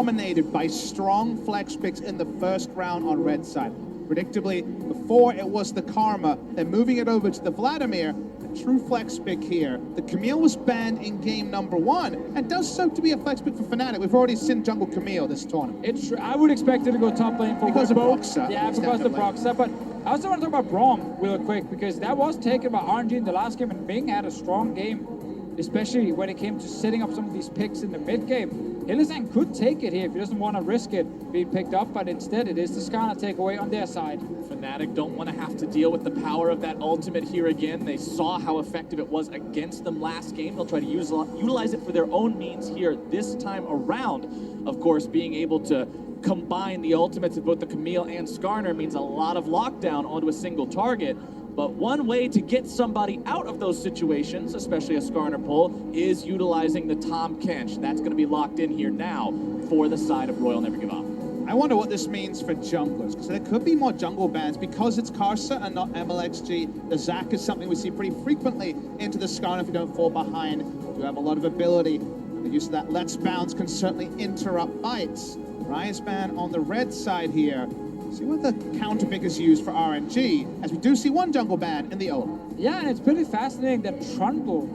dominated by strong flex picks in the first round on red side. Predictably, before it was the Karma, then moving it over to the Vladimir, a true flex pick here. The Camille was banned in game number 1, and does so to be a flex pick for Fnatic. We've already seen jungle Camille this tournament. I would expect it to go top lane for because of both. Proxa. Yeah, because of the Proxa, but I also want to talk about Braum real quick, because that was taken by RNG in the last game, and Bing had a strong game, especially when it came to setting up some of these picks in the mid game. Hylissang could take it here if he doesn't want to risk it being picked up, but instead it is the Skarner takeaway on their side. Fnatic don't want to have to deal with the power of that ultimate here again. They saw how effective it was against them last game. They'll try to utilize it for their own means here this time around. Of course, being able to combine the ultimates of both the Camille and Skarner means a lot of lockdown onto a single target. But one way to get somebody out of those situations, especially a Skarner pull, is utilizing the Tahm Kench. That's going to be locked in here now for the side of Royal Never Give Up. I wonder what this means for junglers, because there could be more jungle bans because it's Karsa and not MLXG. The Zac is something we see pretty frequently into the Skarner if you don't fall behind. You have a lot of ability. The use of that Let's Bounce can certainly interrupt fights. Rise ban on the red side here. See what the counter pick is used for RNG, as we do see one jungle ban in the Ola. Yeah, and it's pretty fascinating that Trundle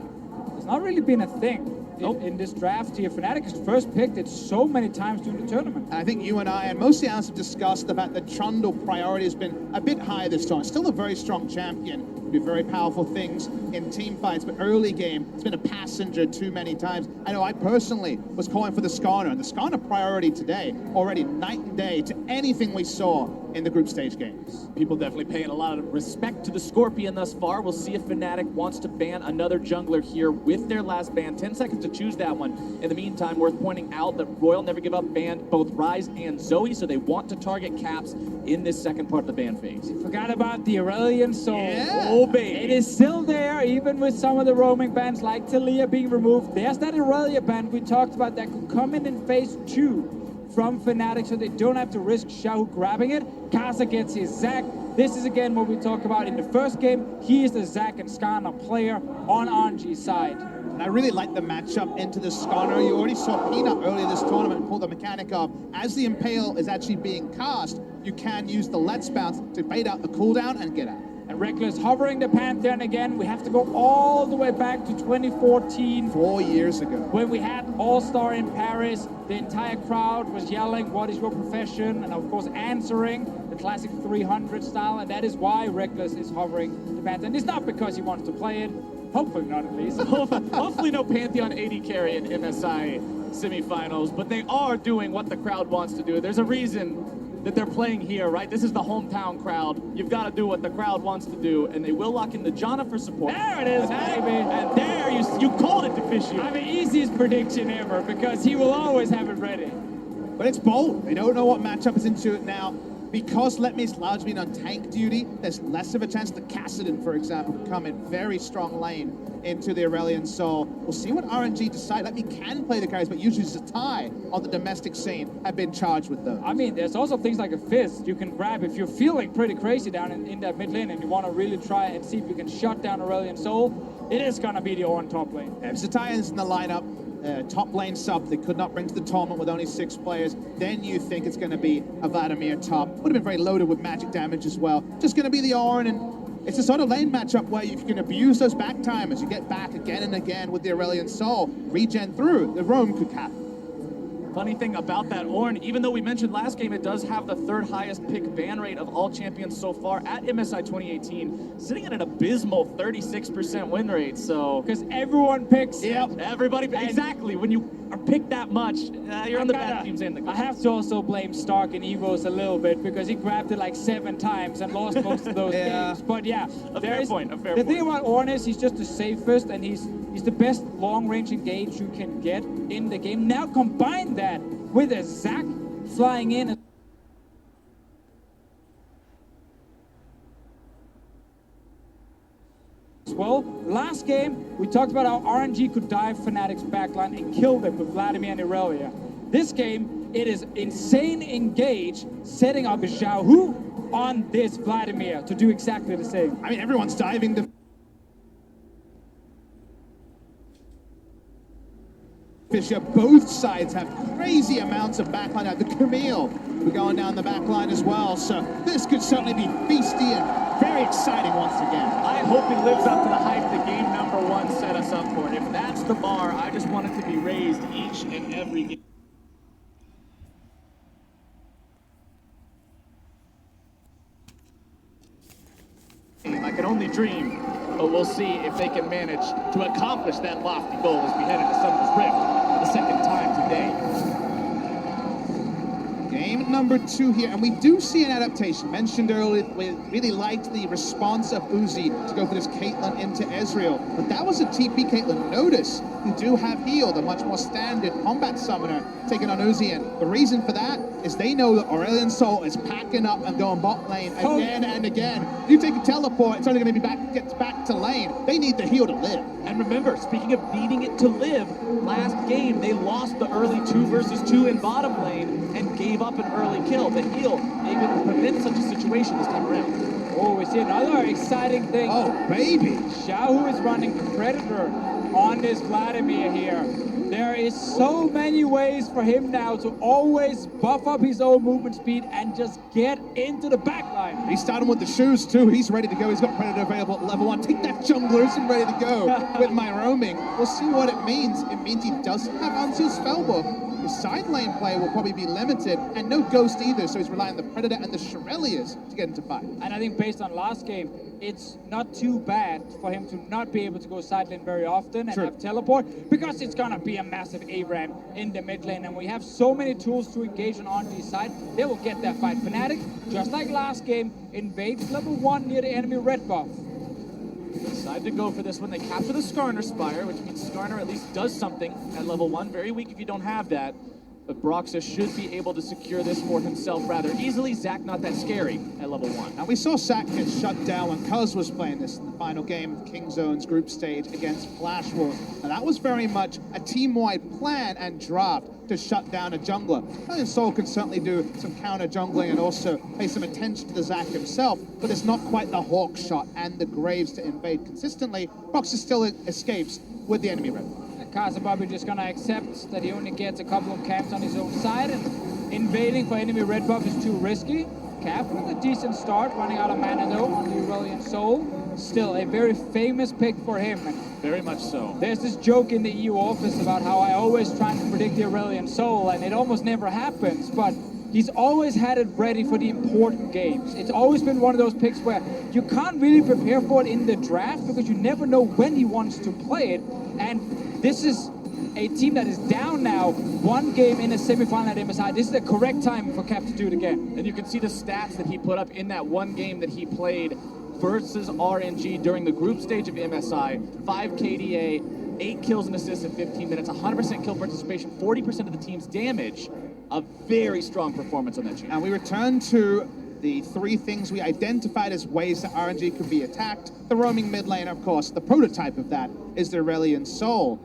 has not really been a thing in this draft here. Fnatic has first picked it so many times during the tournament. And I think you and I, and most of the analysts have discussed the fact that Trundle priority has been a bit higher this time. Still a very strong champion, do very powerful things in team fights, but early game, it's been a passenger too many times. I know I personally was calling for the Skarner, and the Skarner priority today, already night and day to anything we saw in the group stage games. People definitely paying a lot of respect to the Scorpion thus far. We'll see if Fnatic wants to ban another jungler here with their last ban. 10 seconds to choose that one. In the meantime, worth pointing out that Royal Never Give Up banned both Ryze and Zoe, so they want to target Caps in this second part of the ban phase. Forgot about the Aurelion Soul. Yeah. Oh, baby. It is still there, even with some of the roaming bans like Talia being removed. There's that Aurelia ban we talked about that could come in phase 2 from Fnatic, so they don't have to risk Xiao grabbing it. Kasa gets his Zac. This is again what we talked about in the first game. He is the Zac and Skarner player on RNG's side. And I really like the matchup into the Skarner. You already saw Peanut earlier this tournament pull the mechanic of, as the Impale is actually being cast, you can use the Let's Bounce to bait out the cooldown and get out. And Reckless hovering the Pantheon again. We have to go all the way back to 2014. 4 years ago. When we had All-Star in Paris, the entire crowd was yelling, "What is your profession?" And of course answering the classic 300 style, and that is why Reckless is hovering the Pantheon. It's not because he wants to play it, hopefully not at least. Hopefully no Pantheon 80 carry in MSI semifinals, but they are doing what the crowd wants to do. There's a reason that they're playing here, right? This is the hometown crowd. You've got to do what the crowd wants to do, and they will lock in the Janna for support. There it is, baby. And there, you called it, Deficio. I mean, easiest prediction ever, because he will always have it ready. But it's bold. They don't know what matchup is into it now. Because Let Me's largely been on tank duty, there's less of a chance that Kassadin, for example, can come in very strong lane into the Aurelion Soul. We'll see what RNG decide. Let Me can play the carries, but usually Zatai on the domestic scene have been charged with those. I mean, there's also things like a fist you can grab if you're feeling pretty crazy down in that mid lane and you want to really try and see if you can shut down Aurelion Soul. It is going to be the on top lane. If Zatai is in the lineup, top lane sub they could not bring to the tournament with only 6 players, then you think it's going to be a Vladimir top. Would have been very loaded with magic damage as well. Just going to be the Auron, and it's a sort of lane matchup where you can abuse those back timers. You get back again and again with the Aurelion Soul. Regen through, the roam could happen. Funny thing about that Ornn, even though we mentioned last game, it does have the 3rd highest pick ban rate of all champions so far at MSI 2018, sitting at an abysmal 36% win rate, so... Because everyone picks Yep, everybody, exactly. When you are picked that much, you're on the bad teams and the good. I have to also blame Stark and Evos a little bit, because he grabbed it like 7 times and lost most of those games. But yeah, a fair point. The thing about Ornn is he's just the safest, and he's the best long-range engage you can get in the game. Now combine that with a Zac flying in as well. Last game, we talked about how RNG could dive Fnatic's backline and kill them with Vladimir and Irelia. This game, it is insane engage, setting up a Xiao Hu on this Vladimir to do exactly the same. I mean, everyone's diving Fisher. Both sides have crazy amounts of backline. Now, the Camille, we're going down the backline as well. So this could certainly be feisty and very exciting once again. I hope he lives up to the hype that game number 1 set us up for. And if that's the bar, I just want it to be raised each and every game. I can only dream, but we'll see if they can manage to accomplish that lofty goal as we head into Summer's Rift for the second time today. Game number 2 here, and we do see an adaptation. Mentioned earlier, we really liked the response of Uzi to go for this Caitlyn into Ezreal, but that was a TP Caitlyn. Notice we do have healed, a much more standard combat summoner taking on Uzi, and the reason for that is they know that Aurelion Sol is packing up and going bot lane again and again. You take a teleport, it's only going to be gets back to lane. They need the heal to live. And remember, speaking of needing it to live, last game they lost the early 2 versus 2 in bottom lane and gave up an early kill. The heal able to prevent such a situation this time around. Oh, we see another exciting thing. Oh, baby. Xiaohu is running Predator on this Vladimir here. There is so many ways for him now to always buff up his own movement speed and just get into the backline. He's starting with the shoes too. He's ready to go. He's got Predator available at level 1. Take that junglers and ready to go with my roaming. We'll see what it means. It means he doesn't have Unsealed Spellbook. His side lane play will probably be limited, and no Ghost either, so he's relying on the Predator and the Shirelias to get into fight. And I think based on last game, it's not too bad for him to not be able to go side lane very often and have teleport, because it's gonna be a massive A-ramp in the mid lane, and we have so many tools to engage on RNG's side. They will get that fight. Fnatic, just like last game, invades level 1 near the enemy red buff. Decide to go for this one. They capture the Skarner Spire, which means Skarner at least does something at level 1. Very weak if you don't have that. But Broxah should be able to secure this for himself rather easily. Zac not that scary at level 1. And we saw Zac get shut down when Cuz was playing this in the final game of Kingzone's group stage against Flash Wars. And that was very much a team-wide plan and draft to shut down a jungler. And Sol can certainly do some counter jungling and also pay some attention to the Zac himself, but it's not quite the Hawk shot and the Graves to invade consistently. Broxah still escapes with the enemy red. Kaz probably just gonna accept that he only gets a couple of camps on his own side, and invading for enemy red buff is too risky. Cap with a decent start, running out of mana though on the Aurelion Sol. Still a very famous pick for him. Very much so. There's this joke in the EU office about how I always try to predict the Aurelion Sol, and it almost never happens, but he's always had it ready for the important games. It's always been one of those picks where you can't really prepare for it in the draft because you never know when he wants to play it, and this is a team that is down now, 1 game in a semifinal at MSI. This is the correct time for Cap to do it again. And you can see the stats that he put up in that 1 game that he played versus RNG during the group stage of MSI. 5 KDA, 8 kills and assists in 15 minutes, 100% kill participation, 40% of the team's damage. A very strong performance on that channel. And we return to the 3 things we identified as ways that RNG could be attacked. The roaming mid lane, of course, the prototype of that is the Aurelion Sol.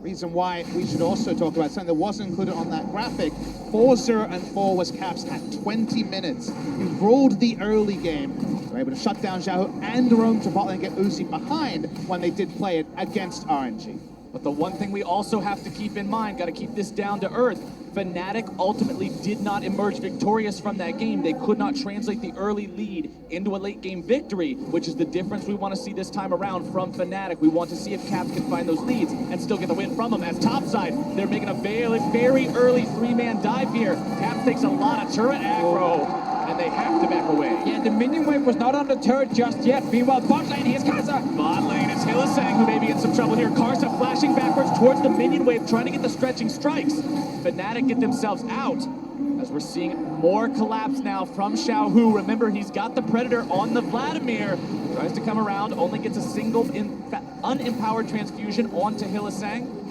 Reason why we should also talk about something that wasn't included on that graphic. 4-0 and 4 was Caps at 20 minutes. He ruled the early game. They were able to shut down Xiaohu and roam to bot lane and get Uzi behind when they did play it against RNG. But the one thing we also have to keep in mind, got to keep this down to earth, Fnatic ultimately did not emerge victorious from that game. They could not translate the early lead into a late game victory, which is the difference we want to see this time around from Fnatic. We want to see if Caps can find those leads and still get the win from them. As topside, they're making a very early 3-man dive here. Caps takes a lot of turret aggro, and they have to back away. Yeah, the minion wave was not on the turret just yet. Meanwhile, bot lane, here's Karsa. Bot lane is Hylissang, who may be in some trouble here. Karsa flashing backwards towards the minion wave, trying to get the stretching strikes. Fnatic get themselves out, as we're seeing more collapse now from Xiaohu. Remember, he's got the Predator on the Vladimir. Tries to come around, only gets a single unempowered transfusion onto Hylissang.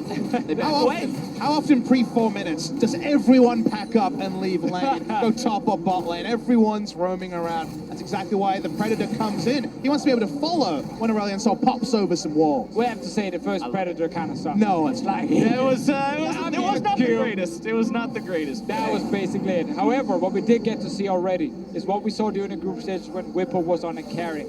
They back away. How often pre-4 minutes does everyone pack up and leave lane, go top or bot lane? Everyone's roaming around. That's exactly why the Predator comes in. He wants to be able to follow when Aurelion Sol pops over some walls. We have to say the first Predator kind of sucked. No, it's like it was not the greatest. It was not the greatest. That was basically it. However, what we did get to see already is what we saw during the group stage when Whipper was on a carry.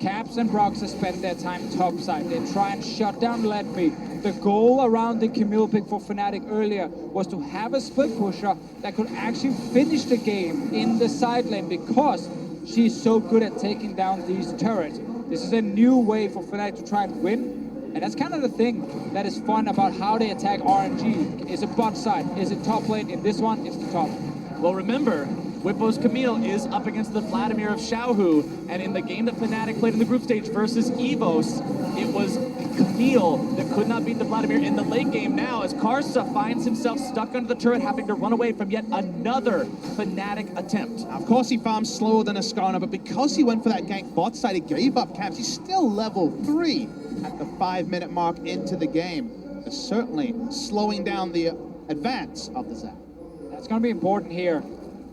Caps and Broxah spend their time topside. They try and shut down Let Me. The goal around the Camille pick for Fnatic earlier was to have a split pusher that could actually finish the game in the side lane because she's so good at taking down these turrets. This is a new way for Fnatic to try and win. And that's kind of the thing that is fun about how they attack RNG. Is it bot side? Is it top lane? In this one, it's the top. Well, remember, Whippo's Camille is up against the Vladimir of Xiaohu, and in the game that Fnatic played in the group stage versus Evos, it was Camille that could not beat the Vladimir in the late game now as Karsa finds himself stuck under the turret, having to run away from yet another Fnatic attempt. Now, of course, he farms slower than Ascana, but because he went for that gank bot side, he gave up caps. He's still level 3 at the 5-minute mark into the game. So certainly slowing down the advance of the Zap. That's going to be important here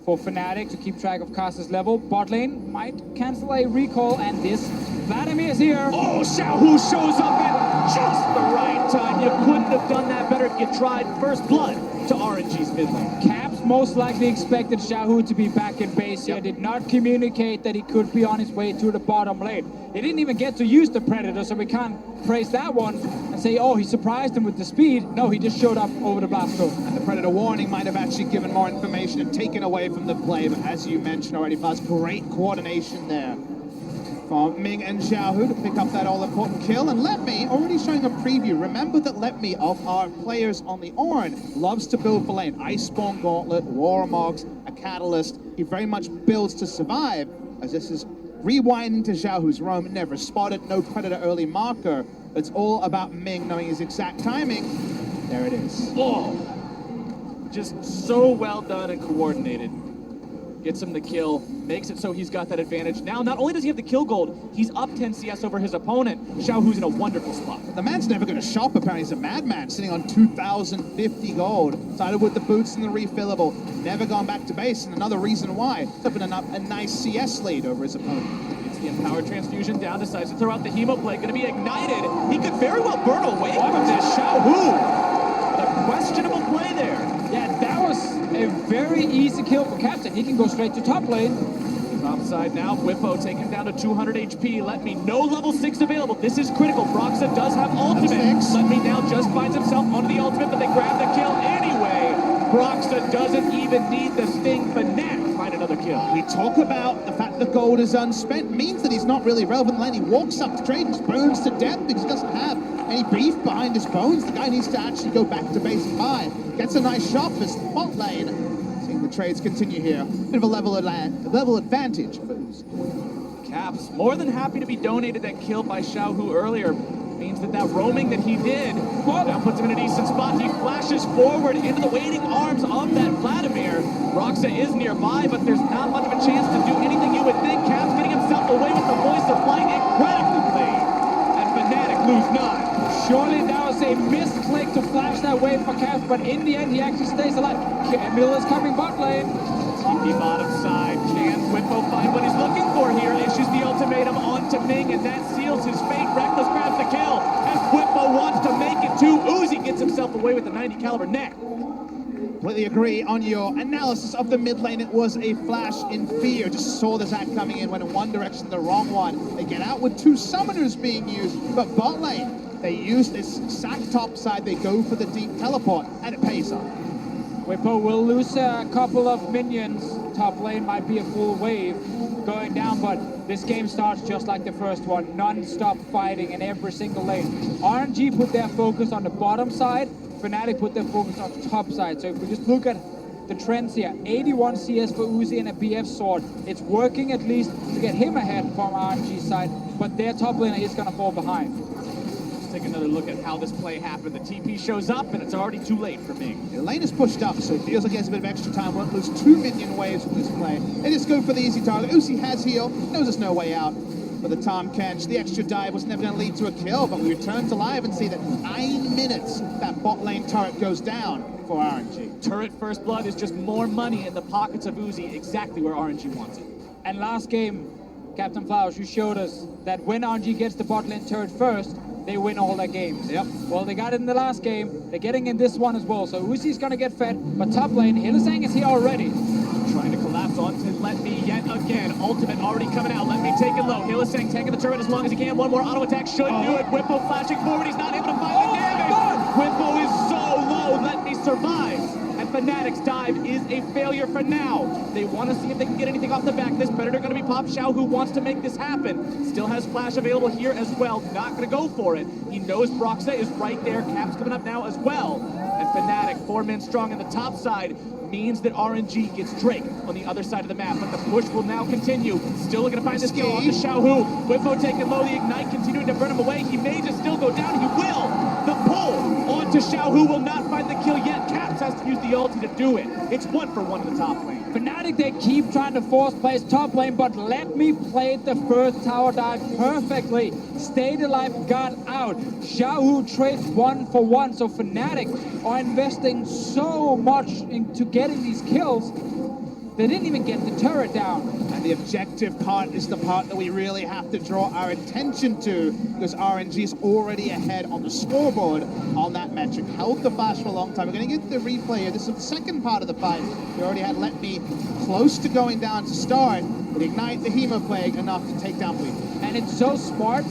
for Fnatic to keep track of Karsa's level. Bot lane might cancel a recall, and this Vladimir is here. Oh, Xiaohu shows up at just the right time. You couldn't have done that better if you tried. First blood to RNG's mid lane. Caps most likely expected Xiaohu to be back in base here. Did not communicate that he could be on his way to the bottom lane. He didn't even get to use the Predator, so we can't praise that one and say, oh, he surprised him with the speed. No, he just showed up over the blast zone. And the Predator warning might have actually given more information and taken away from the play, but as you mentioned already, Buzz, great coordination there from Ming and Xiaohu to pick up that all-important kill. And Let Me, already showing a preview. Remember that Let Me, of our players on the Oran, loves to build for lane. Iceborne Gauntlet, Warmogs, a Catalyst. He very much builds to survive, as this is rewinding to Xiaohu's roam. Never spotted, no Predator early marker. It's all about Ming knowing his exact timing. There it is. Oh, just so well done and coordinated. Gets him the kill, makes it so he's got that advantage. Now, not only does he have the kill gold, he's up 10 CS over his opponent. Xiaohu's in a wonderful spot. The man's never going to shop, apparently. He's a madman, sitting on 2,050 gold. Started with the boots and the refillable. Never gone back to base, and another reason why. Opening up a nice CS lead over his opponent. Gets the empowered transfusion down, decides to throw out the Hemo Blade. Going to be ignited. He could very well burn away from this. Xiaohu, the questionable play there. Yeah, that was a very easy kill for Captain. He can go straight to top lane. Top side now, Whippo taken down to 200 HP. Let Me, no level 6 available. This is critical. Broxah does have ultimate. Let Me now just finds himself onto the ultimate, but they grab the kill anyway. Broxah doesn't even need the sting. Fnatic find another kill. We talk about the fact that the gold is unspent, means that he's not really relevant lane. He walks up to trade and burns to death because he doesn't have any beef behind his bones. The guy needs to actually go back to base and buy. Gets a nice shot for bot lane. Seeing the trades continue here. Bit of a level advantage for Uzi. Caps, more than happy to be donated that kill by Xiaohu earlier. Means that roaming that he did now puts him in a decent spot. He flashes forward into the waiting arms of that Vladimir. Broxah is nearby, but there's not much of a chance to do anything you would think. Caps getting himself away with the voice of playing incredibly. And Fnatic lose none. Surely that was a misclick to flash that wave for Caps, but in the end he actually stays alive. Camille is coming bot lane. TP bottom side. Can Whippo find what he's looking for here? Issues the ultimatum onto Ming, and that seals his fate. Reckless grabs the kill, and Whippo wants to make it too. Uzi gets himself away with the 90 caliber neck. Completely agree on your analysis of the mid lane. It was a flash in fear. Just saw the Zac coming in, went in one direction, the wrong one. They get out with 2 summoners being used, but bot lane, they use this Zac top side. They go for the deep teleport, and it pays off. Whippo will lose a couple of minions. Top lane might be a full wave going down, but this game starts just like the first one. Non-stop fighting in every single lane. RNG put their focus on the bottom side. Fnatic put their focus on the top side. So if we just look at the trends here, 81 CS for Uzi and a BF sword. It's working at least to get him ahead from RNG's side, but their top laner is going to fall behind. Take another look at how this play happened. The TP shows up, and it's already too late for Ming. The lane is pushed up, so it feels like he has a bit of extra time. Won't lose 2 minion waves with this play. They just go for the easy target. Uzi has heal, knows there's no way out. For the Tom Kench, the extra dive was never going to lead to a kill, but we return to live and see that 9 minutes that bot lane turret goes down for RNG. Turret first blood is just more money in the pockets of Uzi, exactly where RNG wants it. And last game, Captain Flowers, you showed us that when RNG gets the bot lane turret first, they win all their games. Yep. Well, they got it in the last game. They're getting in this one as well. So Uzi's going to get fed, but top lane, Hylissang is here already. Trying to collapse Caps onto Let Me yet again. Ultimate already coming out. Let Me taking low. Hylissang tanking the turret as long as he can. One more auto attack should do it. Whippo flashing forward. He's not able to find the damage. Whippo is so low. Let Me survives. And Fnatic's dive is a failure for now. They want to see if they can get anything off the back of this. Predator going to be Pop Xiao, who wants to make this happen. Still has flash available here as well. Not going to go for it. He knows Broxa is right there. Caps coming up now as well. And Fnatic, 4 men strong on the top side, means that RNG gets Drake on the other side of the map, but the push will now continue. Still looking to find this kill on the Xiaohu. Whippo taking low, the Ignite continuing to burn him away. He may just still go down, he will! The pull onto Xiaohu will not find the kill yet. Caps has to use the ulti to do it. It's 1-for-1 in the top lane. Fnatic, they keep trying to force plays top lane, but Let Me played the first tower dive perfectly. Stayed alive, got out. Xiaohu trades 1-for-1, so Fnatic are investing so much into getting these kills. They didn't even get the turret down. And the objective part is the part that we really have to draw our attention to, because RNG is already ahead on the scoreboard on that metric. Held the flash for a long time. We're going to get the replay here. This is the second part of the fight. We already had Let Me close to going down to start, but Ignite the Hemoplague enough to take down Bleed. And it's so smart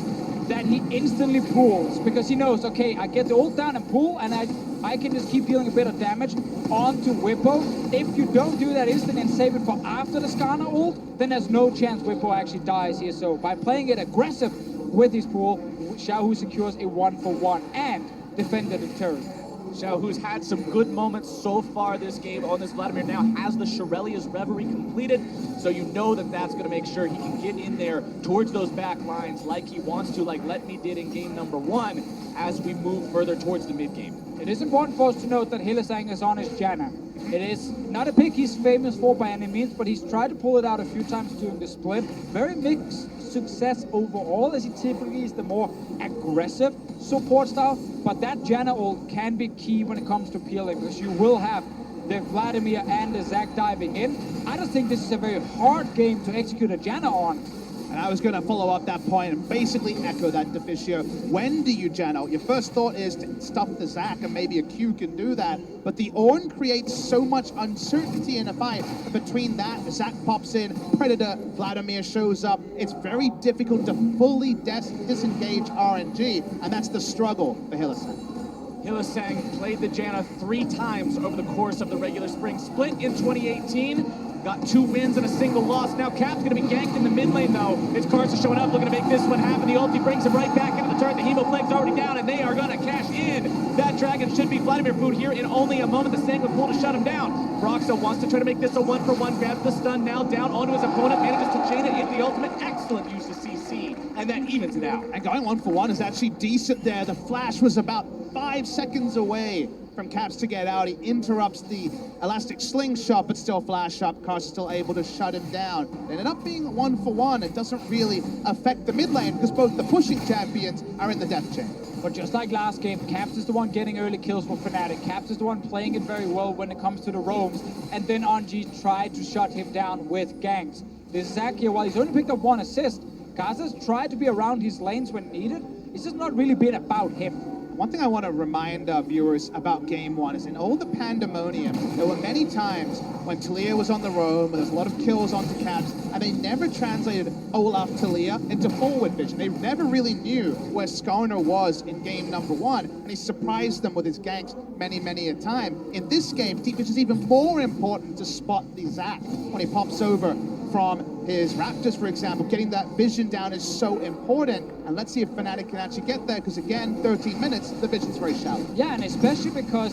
that he instantly pulls, because he knows, okay, I get the ult down and pull, and I can just keep dealing a bit of damage onto Whippo. If you don't do that instant and save it for after the Skarner ult, then there's no chance Whippo actually dies here. So by playing it aggressive with his pool, Xiaohu secures a 1-for-1 and defended the turret. Xiaohu's had some good moments so far this game on this. Vladimir now has the Shirelia's Reverie completed, so you know that that's going to make sure he can get in there towards those back lines like he wants to, like Let Me did in game number 1 as we move further towards the mid-game. It is important for us to note that Hylissang is on his Janna. It is not a pick he's famous for by any means, but he's tried to pull it out a few times during the split. Very mixed success overall, as he typically is the more aggressive support style, but that Janna ult can be key when it comes to peeling, because you will have the Vladimir and the Zac diving in. I just think this is a very hard game to execute a Janna on. And I was going to follow up that point and basically echo that, Deficio. When do you Janna? Your first thought is to stuff the Zac, and maybe a Q can do that. But the Ornn creates so much uncertainty in a fight. Between that, the Zac pops in, Predator, Vladimir shows up. It's very difficult to fully disengage RNG, and that's the struggle for Hylissang. Hylissang played the Janna 3 times over the course of the regular spring split in 2018. Got 2 wins and a single loss. Now Cap's going to be ganked in the mid lane, though. It's Karsa showing up, looking to make this one happen. The ulti brings him right back into the turret. The Hemoplague's already down, and they are going to cash in. That dragon should be Vladimir food here in only a moment. The Sanguine pull to shut him down. Broxa wants to try to make this a 1-for-1. Grabs the stun now down onto his opponent. Manages to chain it into the ultimate. Excellent use of CC, and that evens it out. And going 1-for-1 is actually decent there. The flash was about 5 seconds away from Caps to get out. He interrupts the elastic slingshot, but still flash up. Karsa's still able to shut him down. It ended up being 1-for-1. It doesn't really affect the mid lane because both the pushing champions are in the death chain. But just like last game, Caps is the one getting early kills for Fnatic. Caps is the one playing it very well when it comes to the roams. And then RNG tried to shut him down with ganks. This Zac here, while he's only picked up 1 assist, Karsa's tried to be around his lanes when needed. It's just not really been about him. One thing I want to remind viewers about Game 1 is in all the pandemonium, there were many times when Taliyah was on the roam, there was a lot of kills onto Caps, and they never translated Olaf Taliyah into forward vision. They never really knew where Skarner was in game number 1, and he surprised them with his ganks many a time. In this game, deep vision is even more important to spot the Zac when he pops over from his Raptors, for example. Getting that vision down is so important, and let's see if Fnatic can actually get there, because again, 13 minutes, the vision's very shallow. Yeah, and especially because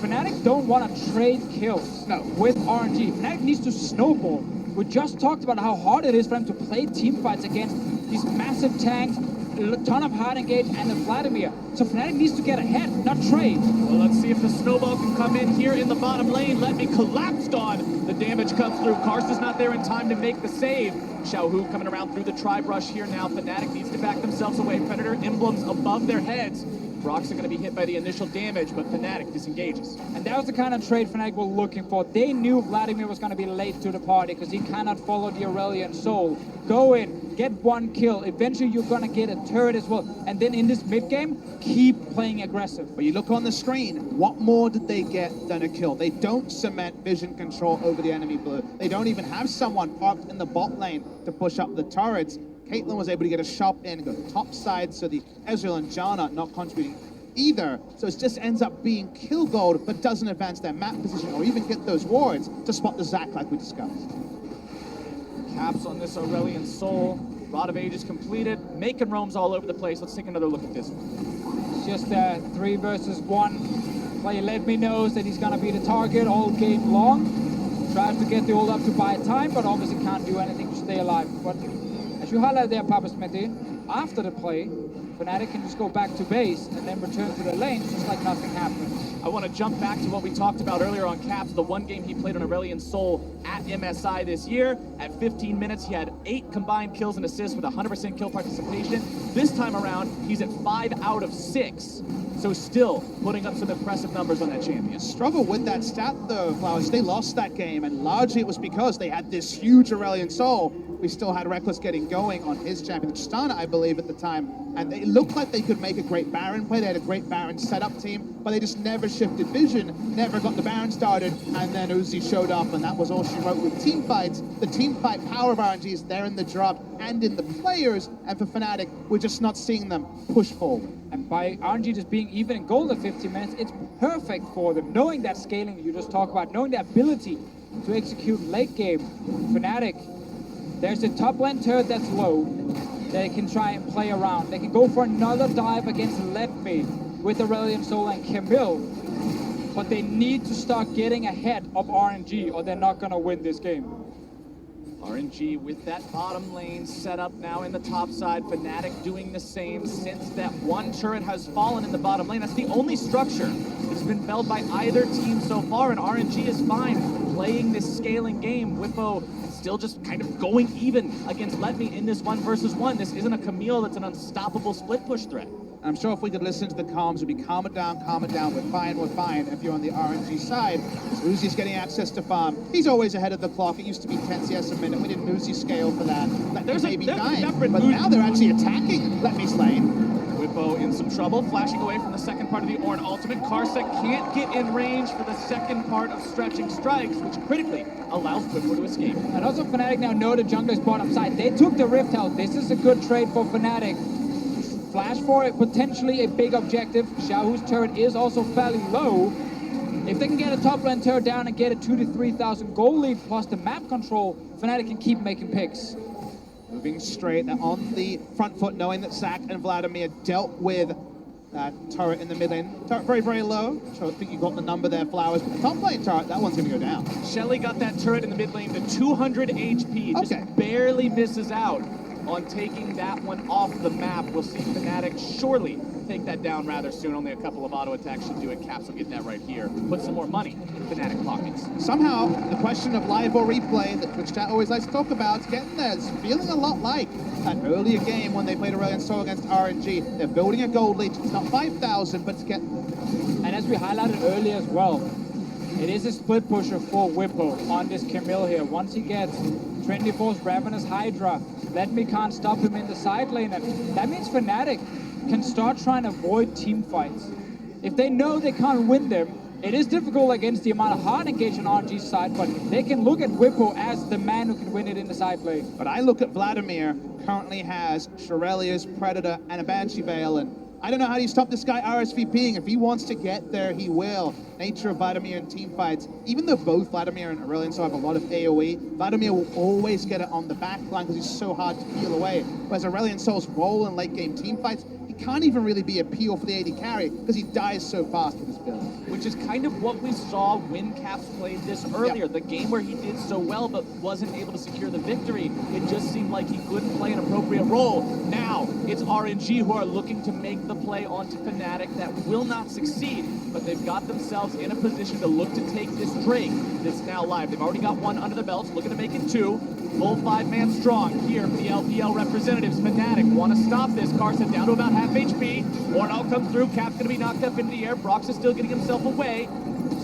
Fnatic don't want to trade kills with RNG. Fnatic needs to snowball. We just talked about how hard it is for them to play team fights against these massive tanks, a ton of hard engage, and the Vladimir. So Fnatic needs to get ahead, not trade. Well, let's see if the snowball can come in here in the bottom lane. Let Me collapsed on. The damage comes through. Karsa's not there in time to make the save. Xiaohu coming around through the tri-brush here now. Fnatic needs to back themselves away. Predator emblems above their heads. Brock's are going to be hit by the initial damage, but Fnatic disengages. And that was the kind of trade Fnatic were looking for. They knew Vladimir was going to be late to the party because he cannot follow the Aurelian Soul. Go in, get one kill. Eventually, you're going to get a turret as well. And then in this mid-game, keep playing aggressive. But you look on the screen, what more did they get than a kill? They don't cement vision control over the enemy blue. They don't even have someone parked in the bot lane to push up the turrets. Caitlyn was able to get a shot in and go top side, so the Ezreal and Janna not contributing either. So it just ends up being kill gold, but doesn't advance their map position or even get those wards to spot the Zac like we discussed. Caps on this Aurelian Soul. Rod of Ages completed. Making roams all over the place. Let's take another look at this one. It's just 3 versus 1. Player Let Me knows that he's going to be the target all game long. Tries to get the ult up to buy time, but obviously can't do anything to stay alive. But as you highlighted there, Papa Smithy, after the play, Fnatic can just go back to base and then return to the lanes just like nothing happened. I want to jump back to what we talked about earlier on Caps, the one game he played on Aurelian Soul at MSI this year. At 15 minutes, he had 8 combined kills and assists with 100% kill participation. This time around, he's at 5 out of 6. So still putting up some impressive numbers on that champion. Struggle with that stat though, Flowers. They lost that game, and largely it was because they had this huge Aurelian Soul. We still had Reckless getting going on his champion, Tristana, I believe, at the time. And it looked like they could make a great Baron play. They had a great Baron setup team, but they just never shifted vision, never got the Baron started, and then Uzi showed up, and that was all she wrote with team fights. The team fight power of RNG is there in the drop and in the players, and for Fnatic, we're just not seeing them push forward. And by RNG just being even in gold at 15 minutes, it's perfect for them. Knowing that scaling that you just talked about, knowing the ability to execute late game, Fnatic, there's a top lane turret that's low that they can try and play around. They can go for another dive against Let Me with Aurelian Soul and Camille, but they need to start getting ahead of RNG or they're not going to win this game. RNG with that bottom lane set up now in the top side. Fnatic doing the same since that one turret has fallen in the bottom lane. That's the only structure that's been felled by either team so far, and RNG is fine playing this scaling game. Whippo still just kind of going even against Let Me in this 1 versus 1. This isn't a Camille that's an unstoppable split push threat. I'm sure if we could listen to the comms, we'd be calm it down, we're fine if you're on the RNG side. Uzi's getting access to farm. He's always ahead of the clock. It used to be 10 CS a minute. We didn't Uzi scale for that. Let Me dying, but now they're actually attacking Let Me's lane. Whippo in some trouble, flashing away from the second part of the Ornn ultimate. Karsa can't get in range for the second part of stretching strikes, which critically allows Whippo to escape. And also Fnatic now know the jungler's bottom side. They took the Rift out. This is a good trade for Fnatic. Flash for it, potentially a big objective. Xiaohu's turret is also fairly low. If they can get a top lane turret down and get a 2,000 to 3,000 goal lead plus the map control, Fnatic can keep making picks. Moving straight on the front foot, knowing that Zac and Vladimir dealt with that turret in the mid lane. Turret very, very low. So I think you got the number there, Flowers. But the top lane turret, that one's going to go down. Shelly got that turret in the mid lane to 200 HP. Okay. Just barely misses out on taking that one off the map. We'll see Fnatic surely take that down rather soon. Only a couple of auto attacks should do it. Caps will get that right here. Put some more money in Fnatic pockets. Somehow, the question of live or replay that Twitch chat always likes to talk about is getting there. It's feeling a lot like that earlier game when they played Aurelian Soul against RNG. They're building a gold lead. It's not 5,000, but to get... And as we highlighted earlier as well, it is a split pusher for Whippo on this Camille here. Once he gets 24's Ravenous Hydra, Let Me can't stop him in the side lane, and that means Fnatic can start trying to avoid team fights. If they know they can't win them, it is difficult against the amount of hard engagement on RNG's side, but they can look at Whippo as the man who can win it in the side lane. But I look at Vladimir, currently has Shurelia's Predator and a Banshee Veil, and I don't know how do you stop this guy RSVPing. If he wants to get there, he will. Nature of Vladimir in team fights, even though both Vladimir and Aurelian Soul have a lot of AoE, Vladimir will always get it on the back line because he's so hard to peel away. Whereas Aurelian Soul's role in late game team fights, he can't even really be a peel for the AD carry because he dies so fast with his build. Which is kind of what we saw when Caps played this earlier. Yep. The game where he did so well but wasn't able to secure the victory. It just seemed like he couldn't play an appropriate role. Now, it's RNG who are looking to make the play onto Fnatic that will not succeed, but they've got themselves in a position to look to take this Drake that's now live. They've already got one under the belt, looking to make it 2. Full 5-man strong here for the LPL representatives. Fnatic want to stop this. Carson down to about half HP. Ornall comes through. Cap's going to be knocked up into the air. Brox is still getting himself away.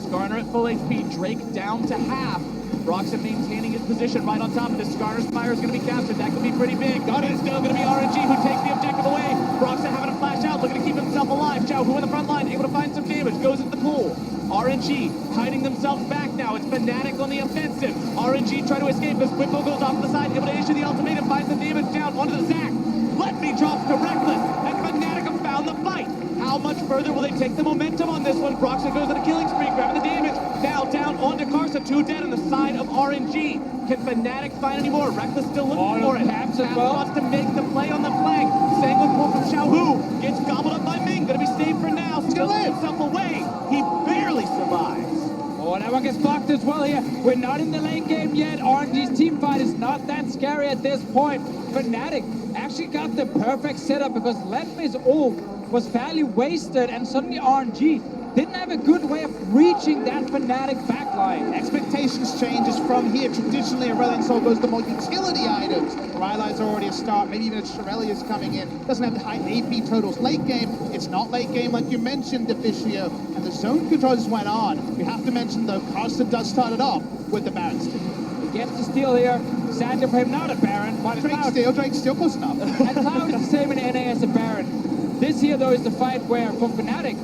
Skarner at full HP. Drake down to half. Broxton maintaining his position right on top of this. Skarner's fire is going to be captured. That could be pretty big. Got it. It's still going to be RNG who takes the objective away. Broxton having to flash out, looking to keep himself alive. Xiao Hu in the front line, able to find some damage. Goes into the pool. RNG hiding themselves back now. It's Fnatic on the offensive. RNG try to escape as Whippo goes off to the side, able to issue the ultimatum, finds the damage down onto the Zac. Let me drop to Reckless, and Fnatic have found the fight. How much further will they take the momentum on this one? Broxton goes on a killing spree, grabbing the damage. Now down onto Carson, 2 dead on the side of RNG. Can Fnatic find any more? Reckless still looking for it. Caps wants to make the play on the flank. Sanguine pull from Xiao Hu. Gets gobbled up by Ming. Gonna be saved for now. Still himself away. He barely survives. Oh, that one gets blocked as well here. We're not in the late game yet. RNG's team fight is not that scary at this point. Fnatic actually got the perfect setup because Letme's ult was fairly wasted, and suddenly RNG didn't have a good way of reaching that Fnatic backline. Expectations changes from here. Traditionally, Aurelion Sol goes to more utility items. Rylai's already a start, maybe even a Shirelli is coming in. Doesn't have the high AP totals. Late game, it's not late game like you mentioned, Deficio. And the zone controls went on. We have to mention, though, Carson does start it off with the Baron steal. He gets the steal here. Sander for him, not a Baron, but Drake steal, close enough. And Cloud is the same in NA as a Baron. This here, though, is the fight where, for Fnatic,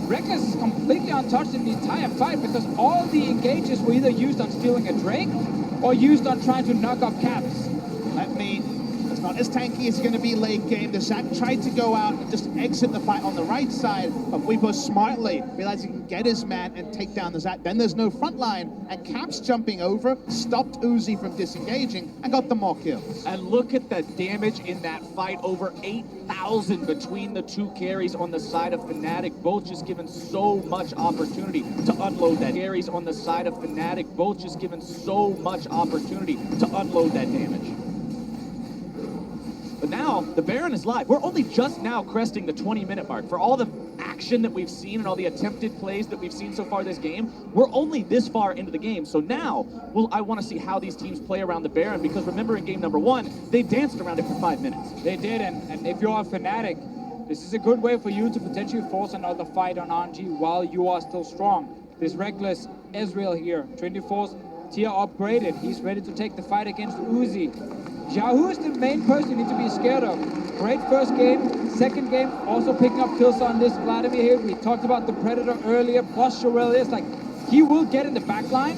Reckless is completely untouched in the entire fight because all the engages were either used on stealing a Drake or used on trying to knock off Caps. It's not as tanky as going to be late game. The Zac tried to go out and just exit the fight on the right side, but Weepo smartly realized he can get his man and take down the Zac. Then there's no front line, and Caps jumping over stopped Uzi from disengaging and got the more kills. And look at the damage in that fight. Over 8,000 between the 2 carries on the side of Fnatic, both just given so much opportunity to unload that. Carries on the side of Fnatic, both just given so much opportunity to unload that damage. But now, the Baron is live. We're only just now cresting the 20-minute mark. For all the action that we've seen and all the attempted plays that we've seen so far this game, we're only this far into the game. So now, I want to see how these teams play around the Baron, because remember in game number 1, they danced around it for 5 minutes. They did, and if you're a Fnatic, this is a good way for you to potentially force another fight on RNG while you are still strong. This Reckless Ezreal here, 24th tier upgraded. He's ready to take the fight against Uzi. Xiao Hu is the main person you need to be scared of. Great first game, second game, also picking up kills on this Vladimir here. We talked about the Predator earlier, plus Shirelli. Like, he will get in the back line,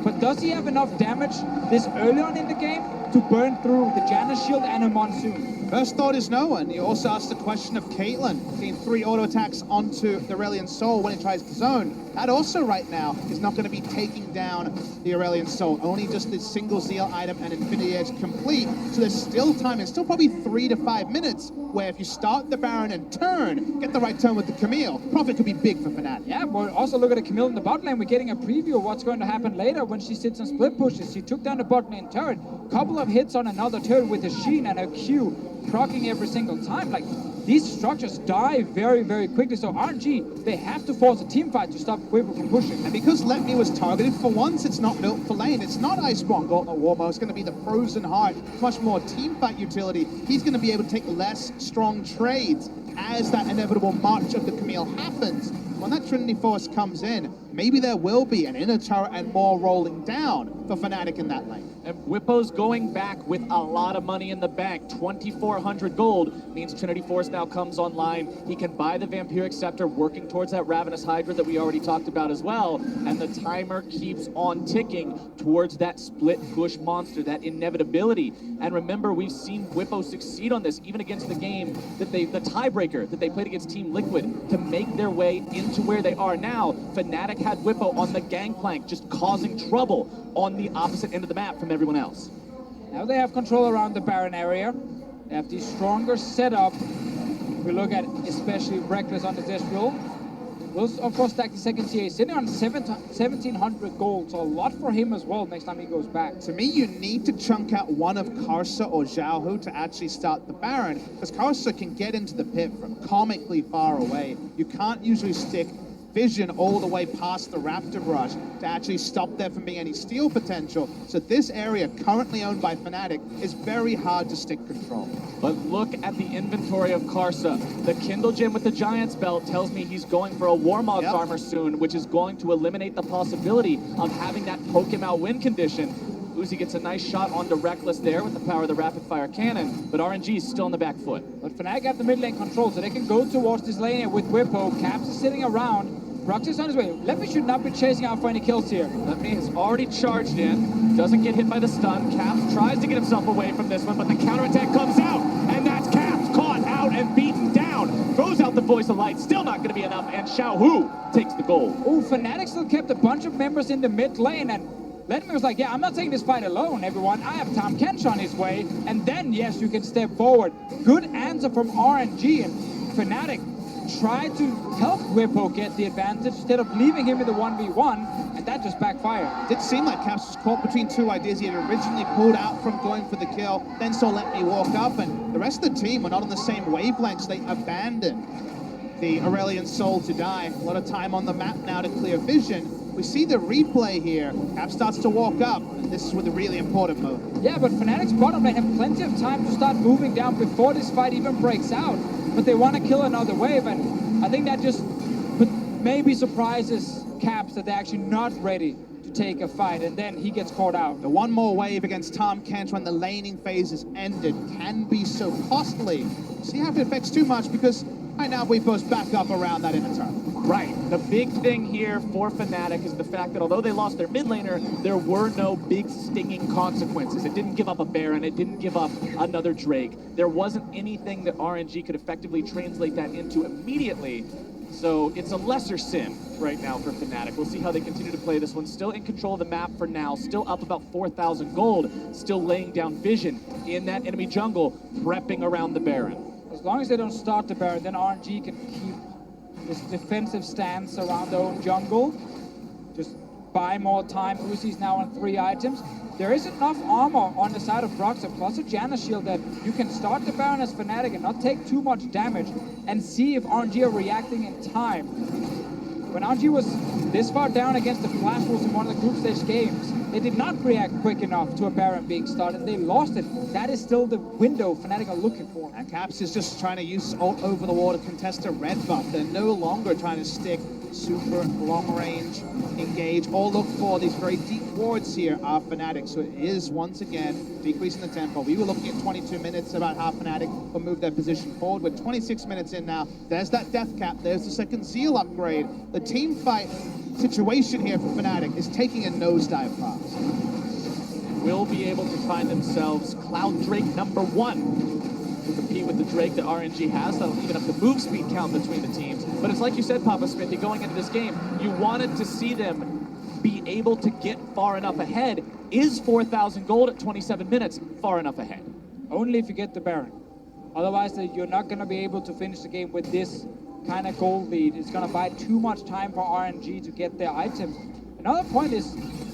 but does he have enough damage this early on in the game to burn through the Janus shield and a Monsoon? First thought is no, and you also asked the question of Caitlyn getting 3 auto attacks onto the Aurelion Sol when he tries to zone. That also right now is not going to be taking down the Aurelion Sol. Only just the single Zeal item and Infinity Edge complete. So there's still time. It's still probably 3 to 5 minutes where if you start the Baron and turn, get the right turn with the Camille, profit could be big for Fnatic. Yeah, but also look at the Camille in the bot lane. We're getting a preview of what's going to happen later when she sits and split pushes. She took down the bot lane turret. Couple of hits on another turret with a Sheen and a Q proccing every single time. Like, these structures die very, very quickly. So RNG, they have to force a team fight to stop Quiver from pushing. And because Letme was targeted, for once, it's not built for lane. It's not Iceborne Gauntlet Warmo. It's going to be the Frozen Heart. Much more team fight utility. He's going to be able to take less strong trades as that inevitable march of the Camille happens. When that Trinity Force comes in, maybe there will be an inner turret and more rolling down for Fnatic in that lane. And Whippo's going back with a lot of money in the bank. 2,400 gold means Trinity Force now comes online. He can buy the Vampiric Scepter, working towards that Ravenous Hydra that we already talked about as well. And the timer keeps on ticking towards that split push monster, that inevitability. And remember, we've seen Whippo succeed on this, even against the game that the tiebreaker that they played against Team Liquid, to make their way into where they are now. Fnatic had Whippo on the gangplank, just causing trouble on the opposite end of the map from everyone else. Now they have control around the Baron area. They have the stronger setup. We look at especially Reckless on the Ezreal. Will of course stack the second tier. He's sitting on 1,700 gold, so a lot for him as well next time he goes back. To me, you need to chunk out one of Karsa or Xiao Hu to actually start the Baron, because Karsa can get into the pit from comically far away. You can't usually stick vision all the way past the Raptor Brush to actually stop there from being any steal potential. So this area, currently owned by Fnatic, is very hard to stick control. But look at the inventory of Karsa. The Kindle Gem with the Giant's Belt tells me he's going for a Warmog's armor soon, which is going to eliminate the possibility of having that poke him out win condition. Uzi gets a nice shot onto Reckless there with the power of the rapid fire cannon, but RNG is still on the back foot. But Fnatic have the mid lane control, so they can go towards this lane here with Whippo. Caps is sitting around. Brox is on his way. Lemmy should not be chasing out for any kills here. Lemmy has already charged in, doesn't get hit by the stun. Caps tries to get himself away from this one, but the counterattack comes out, and that's Caps caught out and beaten down. Throws out the Voice of Light, still not going to be enough, and Xiaohu takes the goal. Oh, Fnatic still kept a bunch of members in the mid lane, and Lemmy was like, yeah, I'm not taking this fight alone, everyone. I have Tom Kench on his way, and then, yes, you can step forward. Good answer from RNG, and Fnatic tried to help Whippo get the advantage instead of leaving him in the 1v1, and that just backfired. It did seem like Caps was caught between two ideas. He had originally pulled out from going for the kill, then saw Let Me walk up, and the rest of the team were not on the same wavelengths. They abandoned the Aurelion Soul to die. A lot of time on the map now to clear vision. We see the replay here. Cap starts to walk up, and this is with a really important move. Yeah, but Fnatic's bottom lane have plenty of time to start moving down before this fight even breaks out. But they want to kill another wave, and I think that just maybe surprises Caps that they're actually not ready to take a fight, and then he gets caught out. The one more wave against Tom Kench when the laning phase is ended can be so costly. See how it affects too much, because right now we both back up around that inner turret. Right. The big thing here for Fnatic is the fact that although they lost their mid laner, there were no big stinging consequences. It didn't give up a Baron, it didn't give up another Drake. There wasn't anything that RNG could effectively translate that into immediately. So it's a lesser sin right now for Fnatic. We'll see how they continue to play this one. Still in control of the map for now, still up about 4,000 gold, still laying down vision in that enemy jungle, prepping around the Baron. As long as they don't start the Baron, then RNG can keep this defensive stance around their own jungle. Just buy more time. Uzi's now on 3 items. There is enough armor on the side of Broxer, plus a Janna shield, that you can start the Baron as Fnatic and not take too much damage, and see if RNG are reacting in time. When RNG was this far down against the Flash Wolves in one of the group stage games, they did not react quick enough to a Baron being started. They lost it. That is still the window Fnatic are looking for. And Caps is just trying to use ult over the wall to contest a red buff. They're no longer trying to stick super long range, engage, or look for these very deep wards here are Fnatic. So it is once again decreasing the tempo. We were looking at 22 minutes, about how Fnatic will move their position forward. We're 26 minutes in now. There's that death cap. There's the second Zeal upgrade. The team fight situation here for Fnatic is taking a nosedive fast. Will be able to find themselves Cloud Drake #1 to compete with the Drake that RNG has. That'll even up the move speed count between the teams. But it's like you said, Papa Smithy, going into this game, you wanted to see them be able to get far enough ahead. Is 4,000 gold at 27 minutes far enough ahead? Only if you get the Baron. Otherwise, you're not going to be able to finish the game with this kind of gold lead. It's going to buy too much time for RNG to get their items. Another point is,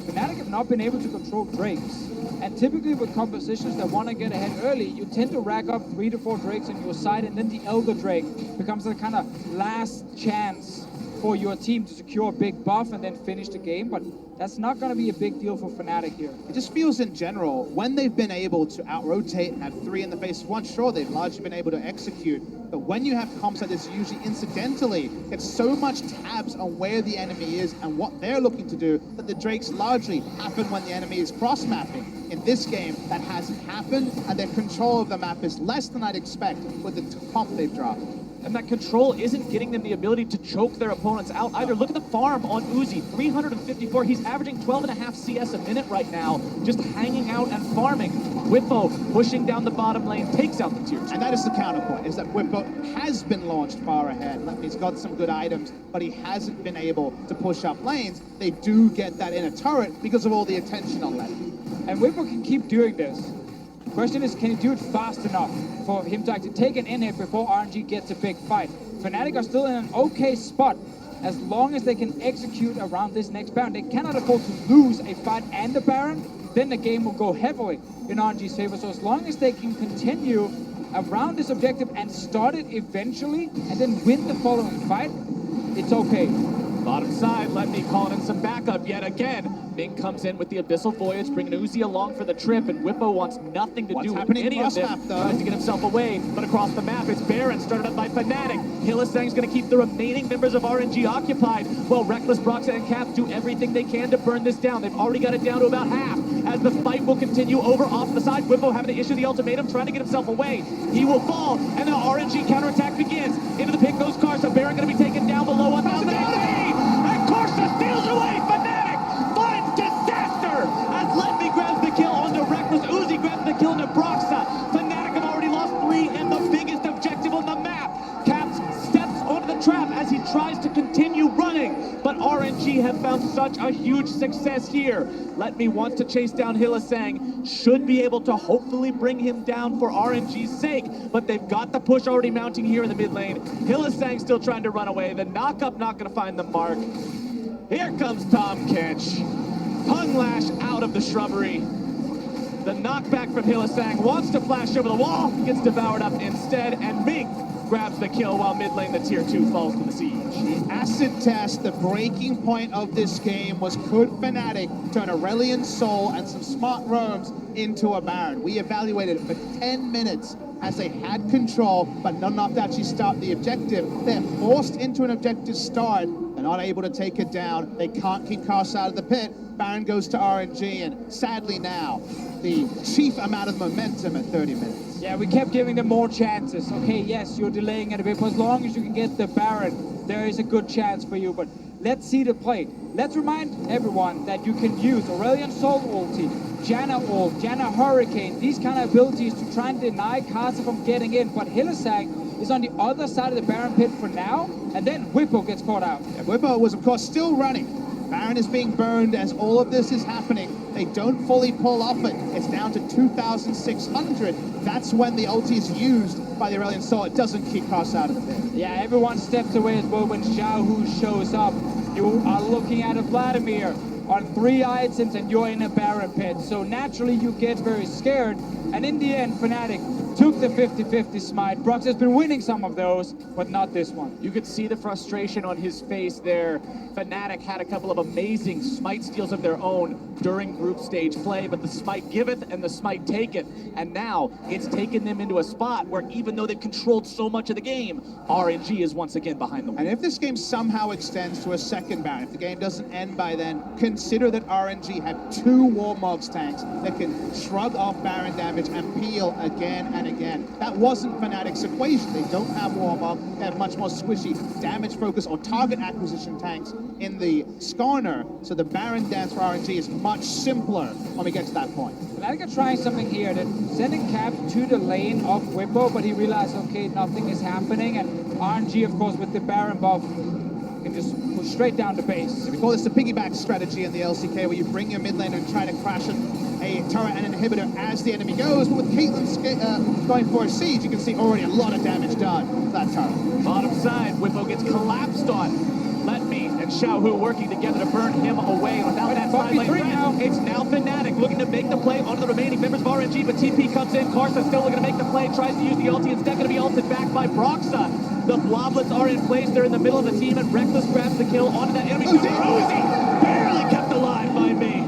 Fnatic have not been able to control Drakes. And typically with compositions that want to get ahead early, you tend to rack up 3 to 4 Drakes on your side, and then the Elder Drake becomes the kind of last chance for your team to secure a big buff and then finish the game. But that's not going to be a big deal for Fnatic here. It just feels in general, when they've been able to out-rotate and have 3 in the face of 1, sure, they've largely been able to execute. But when you have comps like this, usually incidentally, get so much tabs on where the enemy is and what they're looking to do, that the Drakes largely happen when the enemy is cross-mapping. In this game, that hasn't happened, and their control of the map is less than I'd expect with the comp they've dropped. And that control isn't getting them the ability to choke their opponents out either. Look at the farm on Uzi, 354. He's averaging 12.5 CS a minute right now, just hanging out and farming. Whippo pushing down the bottom lane, takes out the tier 2. And that is the counterpoint, is that Whippo has been launched far ahead. He's got some good items, but he hasn't been able to push up lanes. They do get that inner turret because of all the attention on that. And Whippo can keep doing this. Question is, can he do it fast enough for him to actually take an in-hit before RNG gets a big fight? Fnatic are still in an okay spot as long as they can execute around this next Baron. They cannot afford to lose a fight and the Baron, then the game will go heavily in RNG's favor. So as long as they can continue around this objective and start it eventually and then win the following fight, it's okay. Bottom side, let me call in some backup yet again. Ming comes in with the Abyssal Voyage, bringing Uzi along for the trip, and Whippo wants nothing to do with any of this. Tries to get himself away, but across the map, it's Baron, started up by Fnatic. Hylissang's going to keep the remaining members of RNG occupied, while Reckless, Broxa, and Caps do everything they can to burn this down. They've already got it down to about half, as the fight will continue over off the side. Whippo having to issue the ultimatum, trying to get himself away. He will fall, and the RNG counterattack begins. Into the pick goes Karsa. Baron going to be taken down below 1,000 HP, and Karsa steals away. Fnatic finds disaster as Letme grabs the kill onto Reckless. Uzi grabs the kill onto Broxa. Fnatic have already lost 3 and the biggest objective on the map. Caps steps onto the trap as he tries to continue running, but RNG have found such a huge success here. Letme wants to chase down Hylissang, should be able to hopefully bring him down for RNG's sake, but they've got the push already mounting here in the mid lane. Hylissang still trying to run away. The knock-up not going to find the mark. Here comes Tom Kench. Tongue lash out of the shrubbery. The knockback from Hylissang, wants to flash over the wall, gets devoured up instead, and Ming grabs the kill while mid lane the tier 2 falls to the siege. The acid test, the breaking point of this game was, could Fnatic turn Aurelion Sol and some smart roams into a Baron? We evaluated it for 10 minutes as they had control, but not enough to actually start the objective. They're forced into an objective start. They're not able to take it down. They can't keep Karsa out of the pit. Baron goes to RNG, and sadly now, the chief amount of momentum at 30 minutes. Yeah, we kept giving them more chances. Okay, yes, you're delaying it a bit, but as long as you can get the Baron, there is a good chance for you. But let's see the play. Let's remind everyone that you can use Aurelion Sol ulti, Janna ult, Janna Hurricane, these kind of abilities to try and deny Karsa from getting in. But Hylissang is on the other side of the Baron pit for now, and then Whippo gets caught out. Yeah, Whippo was, of course, still running. Baron is being burned as all of this is happening. They don't fully pull off it. It's down to 2,600. That's when the ulti is used by the Aurelion Sol. It doesn't keep Karsa out of the pit. Yeah, everyone steps away as well when Xiaohu shows up. You are looking at a Vladimir on 3 items and you're in a Baron pit. So naturally you get very scared. And in the end, Fnatic took the 50-50 smite. Brox has been winning some of those, but not this one. You could see the frustration on his face there. Fnatic had a couple of amazing smite steals of their own during group stage play, but the smite giveth and the smite taketh. And now it's taken them into a spot where even though they've controlled so much of the game, RNG is once again behind the wheel. And if this game somehow extends to a second Baron, if the game doesn't end by then, consider that RNG have 2 Warmogs tanks that can shrug off Baron damage and peel again and again. That wasn't Fnatic's equation. They don't have Warmog. They have much more squishy damage focus or target acquisition tanks in the Skarner. So the Baron dance for RNG is much simpler when we get to that point. Fnatic are trying something here, that sending Cap to the lane of Whippo, but he realized, okay, nothing is happening, and RNG, of course, with the Baron buff, can just push straight down the base. We call this the piggyback strategy in the LCK, where you bring your mid laner and try to crash a turret and an inhibitor as the enemy goes. But with Caitlyn going for a siege, you can see already a lot of damage done to that turret. Bottom side, Whippo gets collapsed on. Letme and Xiaohu working together to burn him away. Without that side lane threat, it's now Fnatic looking to make the play onto the remaining members of RNG, but TP comes in. Karsa still looking to make the play, tries to use the ulti. Instead going to be ulted back by Broxa. The bloblets are in place. They're in the middle of the team, and Reckless grabs the kill onto that enemy. Uzi barely kept alive by me.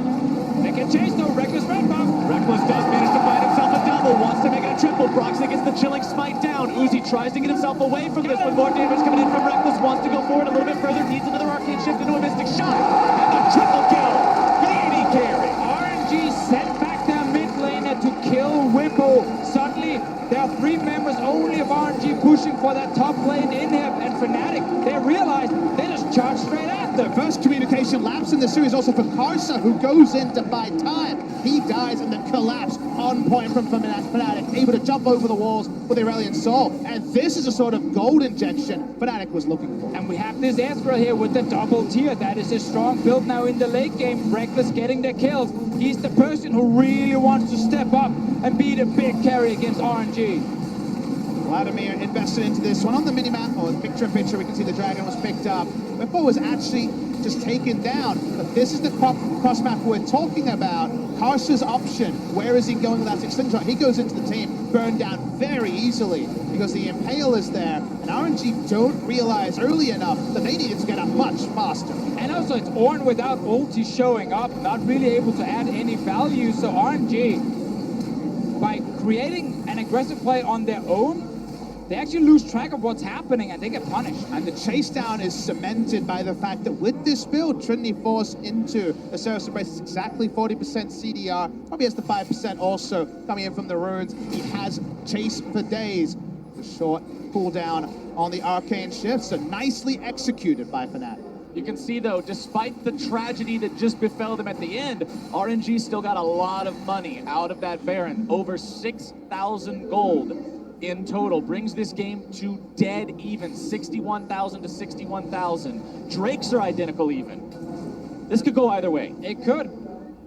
They can chase though. Reckless red buff. Reckless does manage to find himself a double. Wants to make it a triple. Broxa gets the chilling smite down. Uzi tries to get himself away from this, but more damage coming in from Reckless. Wants to go forward a little bit further. Needs another arcane shift into a mystic shot. And the triple kill for the AD carry. RNG sent back their mid laner to kill Whippo. Suddenly, there are 3 members only of RNG pushing for that top lane in him, and Fnatic, they realize they just charge straight at them. First communication lapse in the series also for Karsa, who goes in to buy time. He dies and then collapse on point from Fnatic, able to jump over the walls with Aurelion Sol. And this is a sort of gold injection Fnatic was looking for. And we have this Ezreal here with the double tier. That is a strong build now in the late game. Reckless getting the kills. He's the person who really wants to step up and be the big carry against RNG. Vladimir invested into this one on the minimap, or picture-in-picture, we can see the dragon was picked up. Whippo was actually just taken down, but this is the cross map we're talking about. Karsa's option, where is he going with that slingshot? He goes into the team, burned down very easily because the Impale is there, and RNG don't realize early enough that they needed to get up much faster. And also it's Ornn without ulti showing up, not really able to add any value, so RNG, by creating an aggressive play on their own, they actually lose track of what's happening and they get punished. And the chase down is cemented by the fact that with this build, Trinity Force into the Service Embrace is exactly 40% CDR, probably has the 5% also coming in from the runes. He has chase for days. The short cooldown on the Arcane Shift, so nicely executed by Fnatic. You can see, though, despite the tragedy that just befell them at the end, RNG still got a lot of money out of that Baron. Over 6,000 gold in total. Brings this game to dead even. 61,000 to 61,000. Drakes are identical even. This could go either way. It could.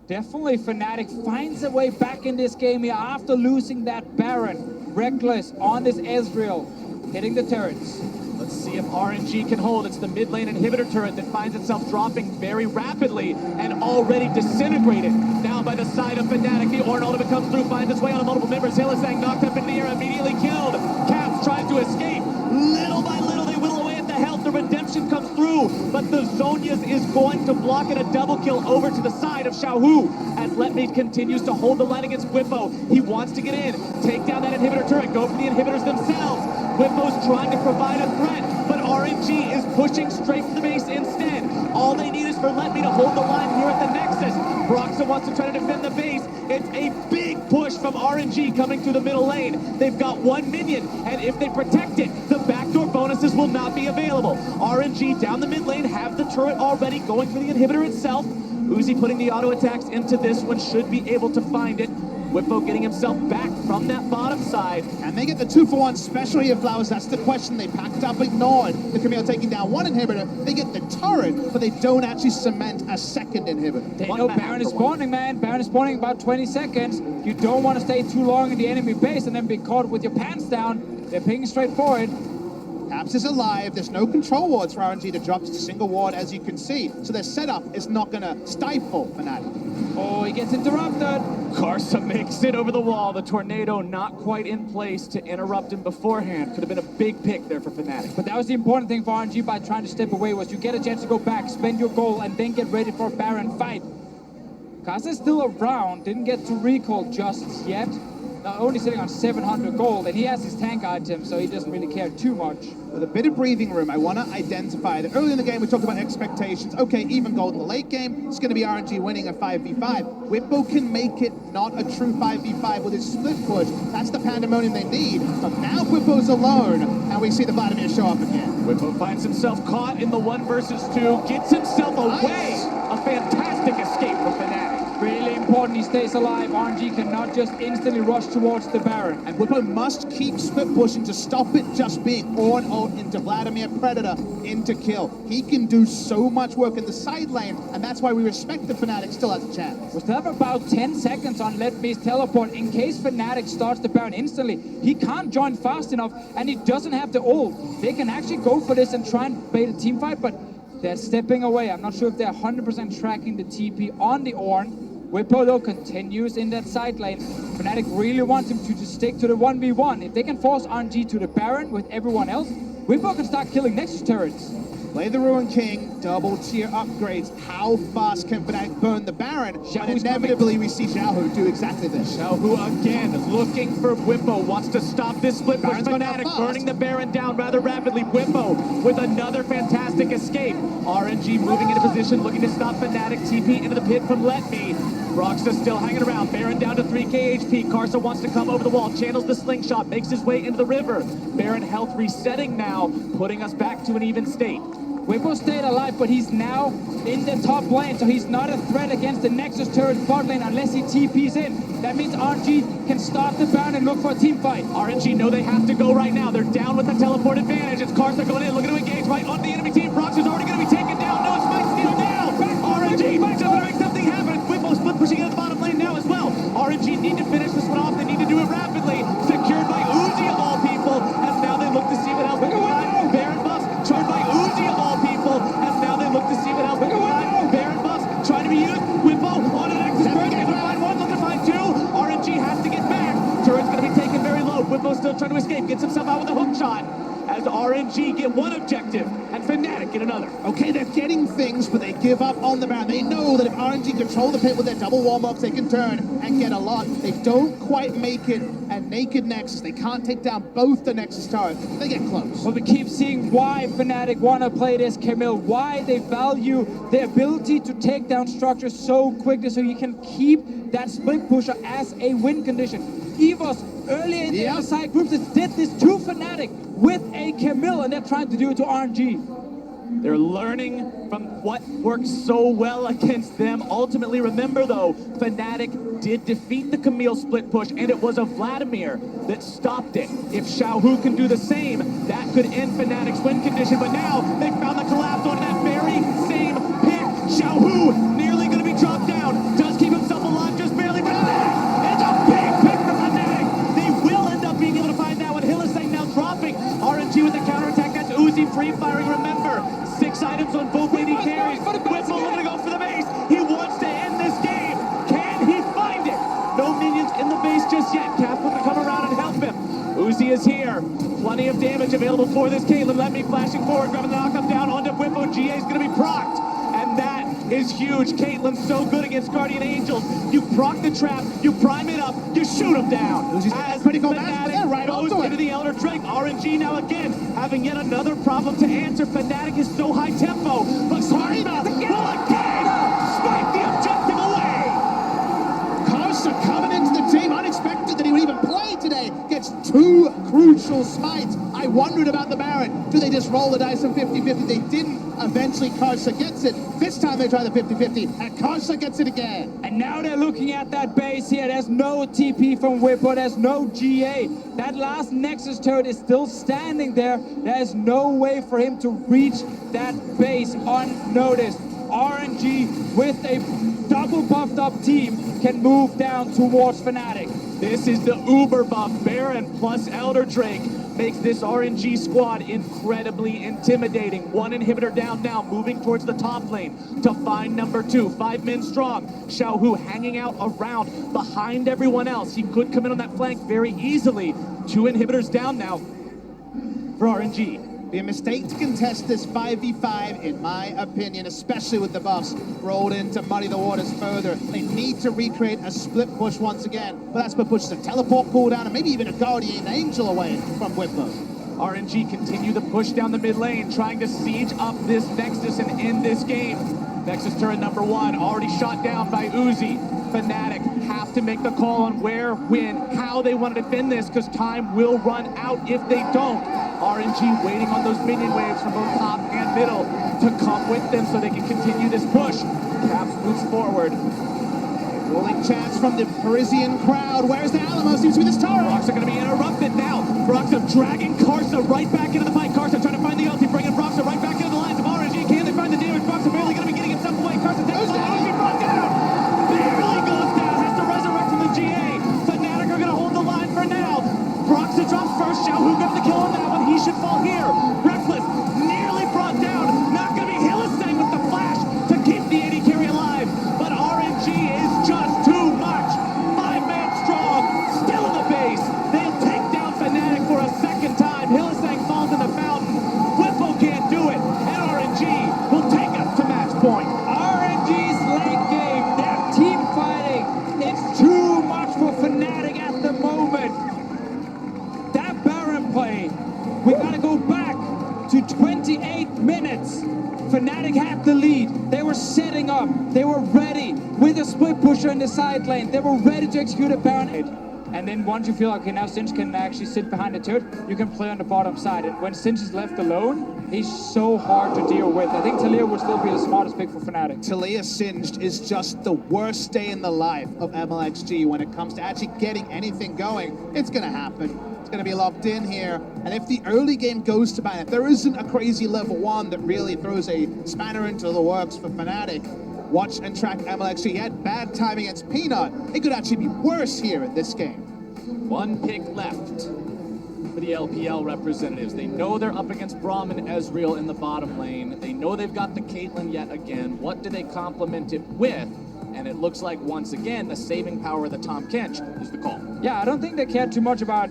Definitely Fnatic finds a way back in this game here after losing that Baron. Reckless on this Ezreal, hitting the turrets. Let's see if RNG can hold. It's the mid lane inhibitor turret that finds itself dropping very rapidly and already disintegrated. Now by the side of Fnatic, the Ornn ultimate comes through, finds its way onto multiple members. Hylissang knocked up in the air, immediately killed. Caps tries to escape. Little by little, they whittle away at the health. The redemption comes through, but the Zhonya's is going to block it. A double kill over to the side of Xiaohu as Letmead continues to hold the line against Whippo. He wants to get in, take down that inhibitor turret, go for the inhibitors themselves. Whippo's trying to provide a threat, but RNG is pushing straight for the base instead. All they need is for Letmead to hold the line here at the Nexus. Broxah wants to try to defend the base. It's a big push from RNG coming through the middle lane. They've got one minion, and if they protect it, the backdoor bonuses will not be available. RNG down the mid lane have the turret already going for the inhibitor itself. Uzi putting the auto attacks into this one, should be able to find it. Whippo getting himself back from that bottom side. And they get the 2-for-1 special here, Flowers. That's the question. They packed up, ignored the Camille taking down one inhibitor. They get the turret, but they don't actually cement a second inhibitor. They know Baron is spawning, man. Baron is spawning about 20 seconds. You don't want to stay too long in the enemy base and then be caught with your pants down. They're pinging straight forward. Caps is alive. There's no control wards for RNG to drop just a single ward, as you can see. So their setup is not going to stifle Fnatic. Oh, he gets interrupted. Karsa makes it over the wall. The tornado not quite in place to interrupt him beforehand. Could have been a big pick there for Fnatic. But that was the important thing for RNG by trying to step away, was you get a chance to go back, spend your goal, and then get ready for a Baron fight. Karsa is still around, didn't get to recall just yet. Only sitting on 700 gold, and he has his tank item, so he doesn't really care too much. With a bit of breathing room, I want to identify that early in the game we talked about expectations. Okay, even gold in the late game, it's going to be RNG winning a 5v5. Whippo can make it not a true 5v5 with his split push. That's the pandemonium they need. But now Whippo's alone, and we see the Vladimir show up again. Whippo finds himself caught in the 1 versus 2, gets himself away. Nice. A fantastic escape for Fnatic. Really important he stays alive. RNG cannot just instantly rush towards the Baron. And Whippo must keep split pushing to stop it just being Ornn ult into Vladimir, Predator into kill. He can do so much work in the side lane, and that's why we respect the Fnatic still has a chance. We still have about 10 seconds on Letmead's teleport. In case Fnatic starts the Baron instantly, he can't join fast enough, and he doesn't have the ult. They can actually go for this and try and bait a team fight, but they're stepping away. I'm not sure if they're 100% tracking the TP on the Ornn. Whippo, though, continues in that side lane. Fnatic really wants him to just stick to the 1v1. If they can force RNG to the Baron with everyone else, Whippo can start killing Nexus turrets. Play the Ruin King, double tier upgrades. How fast can Fnatic burn the Baron? And inevitably we see Xiaohu do exactly this. Xiaohu again looking for Whippo, wants to stop this split push. Baron's going down Fnatic fast. burning the Baron down rather rapidly. Whippo with another fantastic escape. RNG moving into position, looking to stop Fnatic. TP into the pit from Letmead. Broxah still hanging around. Baron down to 3k HP. Karsa wants to come over the wall, channels the slingshot, makes his way into the river. Baron health resetting now, putting us back to an even state. Whippo stayed alive, but he's now in the top lane, so he's not a threat against the Nexus turret bot lane unless he TPs in. That means RNG can start the Baron and look for a team fight. RNG know they have to go right now. They're down with the teleport advantage. It's Karsa going in, looking to engage right on the enemy team. Broxah's already going to be taken down. No, it's Mike Steele down. RNG might just make something happen. Whippo split pushing in the bottom lane now as well. RNG need to finish this one off. They need to do it rapidly. Secured by Uzi of all people. Whippo still trying to escape, gets himself out with a hook shot. As RNG get one objective, and Fnatic get another. Okay, they're getting things, but they give up on the Baron. They know that if RNG control the pit with their double warm-ups, they can turn and get a lot. They don't quite make it a naked Nexus. They can't take down both the Nexus turrets. They get close. But we keep seeing why Fnatic want to play this Camille, why they value the ability to take down structures so quickly so you can keep that split pusher as a win condition. EVOS earlier in the side groups did this to Fnatic with a Camille, and they're trying to do it to RNG. They're learning from what worked so well against them. Ultimately, remember though, Fnatic did defeat the Camille split push, and it was a Vladimir that stopped it. If Xiaohu can do the same, that could end Fnatic's win condition. But now they found the collapse on that very same pick. Xiaohu nearly going to be dropped down. Does keep himself alive just barely, but it's a big pick for Fnatic. They will end up being able to find that one. Hylissang now dropping. RNG with the counterattack. That's Uzi free firing. Remember, 6 items on both lady carries. Whippo looking to go for the base. He wants to end this game. Can he find it? No minions in the base just yet. Cap will come around and help him. Uzi is here. Plenty of damage available for this Caitlyn. Let me flashing forward, grabbing the knockup down onto Whippo. GA is going to be procced. And that is huge. Caitlyn's so good against Guardian Angels. You proc the trap, you prime it up, you shoot him down. As critical match, yeah, right goes into the Elder Drake. RNG now again having yet another problem to answer. Fnatic is so high tempo, but Karsa will again swipe the objective away. Karsa coming into the team, unexpected that he would even play today. Gets 2 crucial smites. I wondered about the Baron. Do they just roll the dice on 50-50? They didn't. Eventually, Karsa gets it. This time they try the 50-50, and Karsa gets it again. And now they're looking at that base here. There's no TP from Whippo. There's no GA. That last Nexus turret is still standing there. There's no way for him to reach that base unnoticed. RNG with a double buffed up team can move down towards Fnatic. This is the uber buff. Baron plus Elder Drake makes this RNG squad incredibly intimidating. 1 inhibitor down now, moving towards the top lane to find number 2. 5 men strong. Xiaohu hanging out around behind everyone else. He could come in on that flank very easily. 2 inhibitors down now for RNG. Be a mistake to contest this 5v5, in my opinion, especially with the buffs rolled in to muddy the waters further. They need to recreate a split push once again, but that split push is a teleport cooldown and maybe even a Guardian Angel away from Whippo. RNG continue to push down the mid lane, trying to siege up this Nexus and end this game. Nexus turret number 1, already shot down by Uzi. Fnatic have to make the call on where, when, how they want to defend this, because time will run out if they don't. RNG waiting on those minion waves from both top and middle to come with them so they can continue this push. Caps moves forward. Rolling chants from the Parisian crowd. Where's the Alamo? Seems to be this turret. Brox are going to be interrupted now. Broxa dragging Karsa right back into the fight. Karsa trying to find the ulti, bringing Broxa right back into the lines of RNG. Can they find the damage? Broxa barely going to be getting himself away. Karsa takes the RNG brought down. Barely goes down. Has to resurrect from the GA. Fnatic are going to hold the line for now. Broxa drops first. Xiaohu gets the kill on that one. He should fall here. Reckless nearly brought down. Not going to be Hylissang with the flash to keep the AD carry alive. But RNG is just too much. 5 men strong. Still in the base. They'll take down Fnatic for a second time. Hylissang falls in the fountain. Whippo can't do it. And RNG will take us to match point. RNG's late game. They're team fighting. It's too much for Fnatic at the moment. That Baron play, we gotta go back to 28 minutes. Fnatic had the lead. They were setting up. They were ready with a split pusher in the side lane. They were ready to execute a Baron. And then once you feel like, okay, now Sinch can actually sit behind the turret, you can play on the bottom side. And when Sinch is left alone, he's so hard to deal with. I think Talia would still be the smartest pick for Fnatic. Talia Singed is just the worst day in the life of MLXG when it comes to actually getting anything going. It's gonna happen. It's gonna be locked in here. And if the early game goes to ban, if there isn't a crazy level 1 that really throws a spanner into the works for Fnatic, watch and track MLXG. He had bad timing against Peanut. It could actually be worse here in this game. 1 pick left for the LPL representatives. They know they're up against Braum and Ezreal in the bottom lane. They know they've got the Caitlyn yet again. What do they complement it with? And it looks like, once again, the saving power of the Tom Kench is the call. Yeah, I don't think they care too much about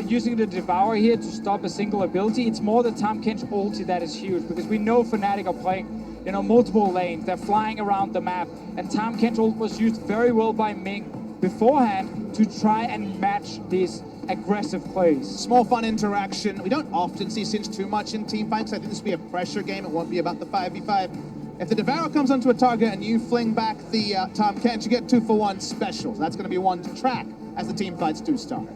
using the Devour here to stop a single ability. It's more the Tahm Kench ulti that is huge, because we know Fnatic are playing, you know, multiple lanes. They're flying around the map, and Tahm Kench ult was used very well by Ming beforehand to try and match these aggressive plays. Small fun interaction. We don't often see Singe too much in team fights. I think this will be a pressure game. It won't be about the 5v5. If the Devour comes onto a target and you fling back the Tahm Kench, you get 2-for-1 specials. That's going to be one to track as the team fights do start.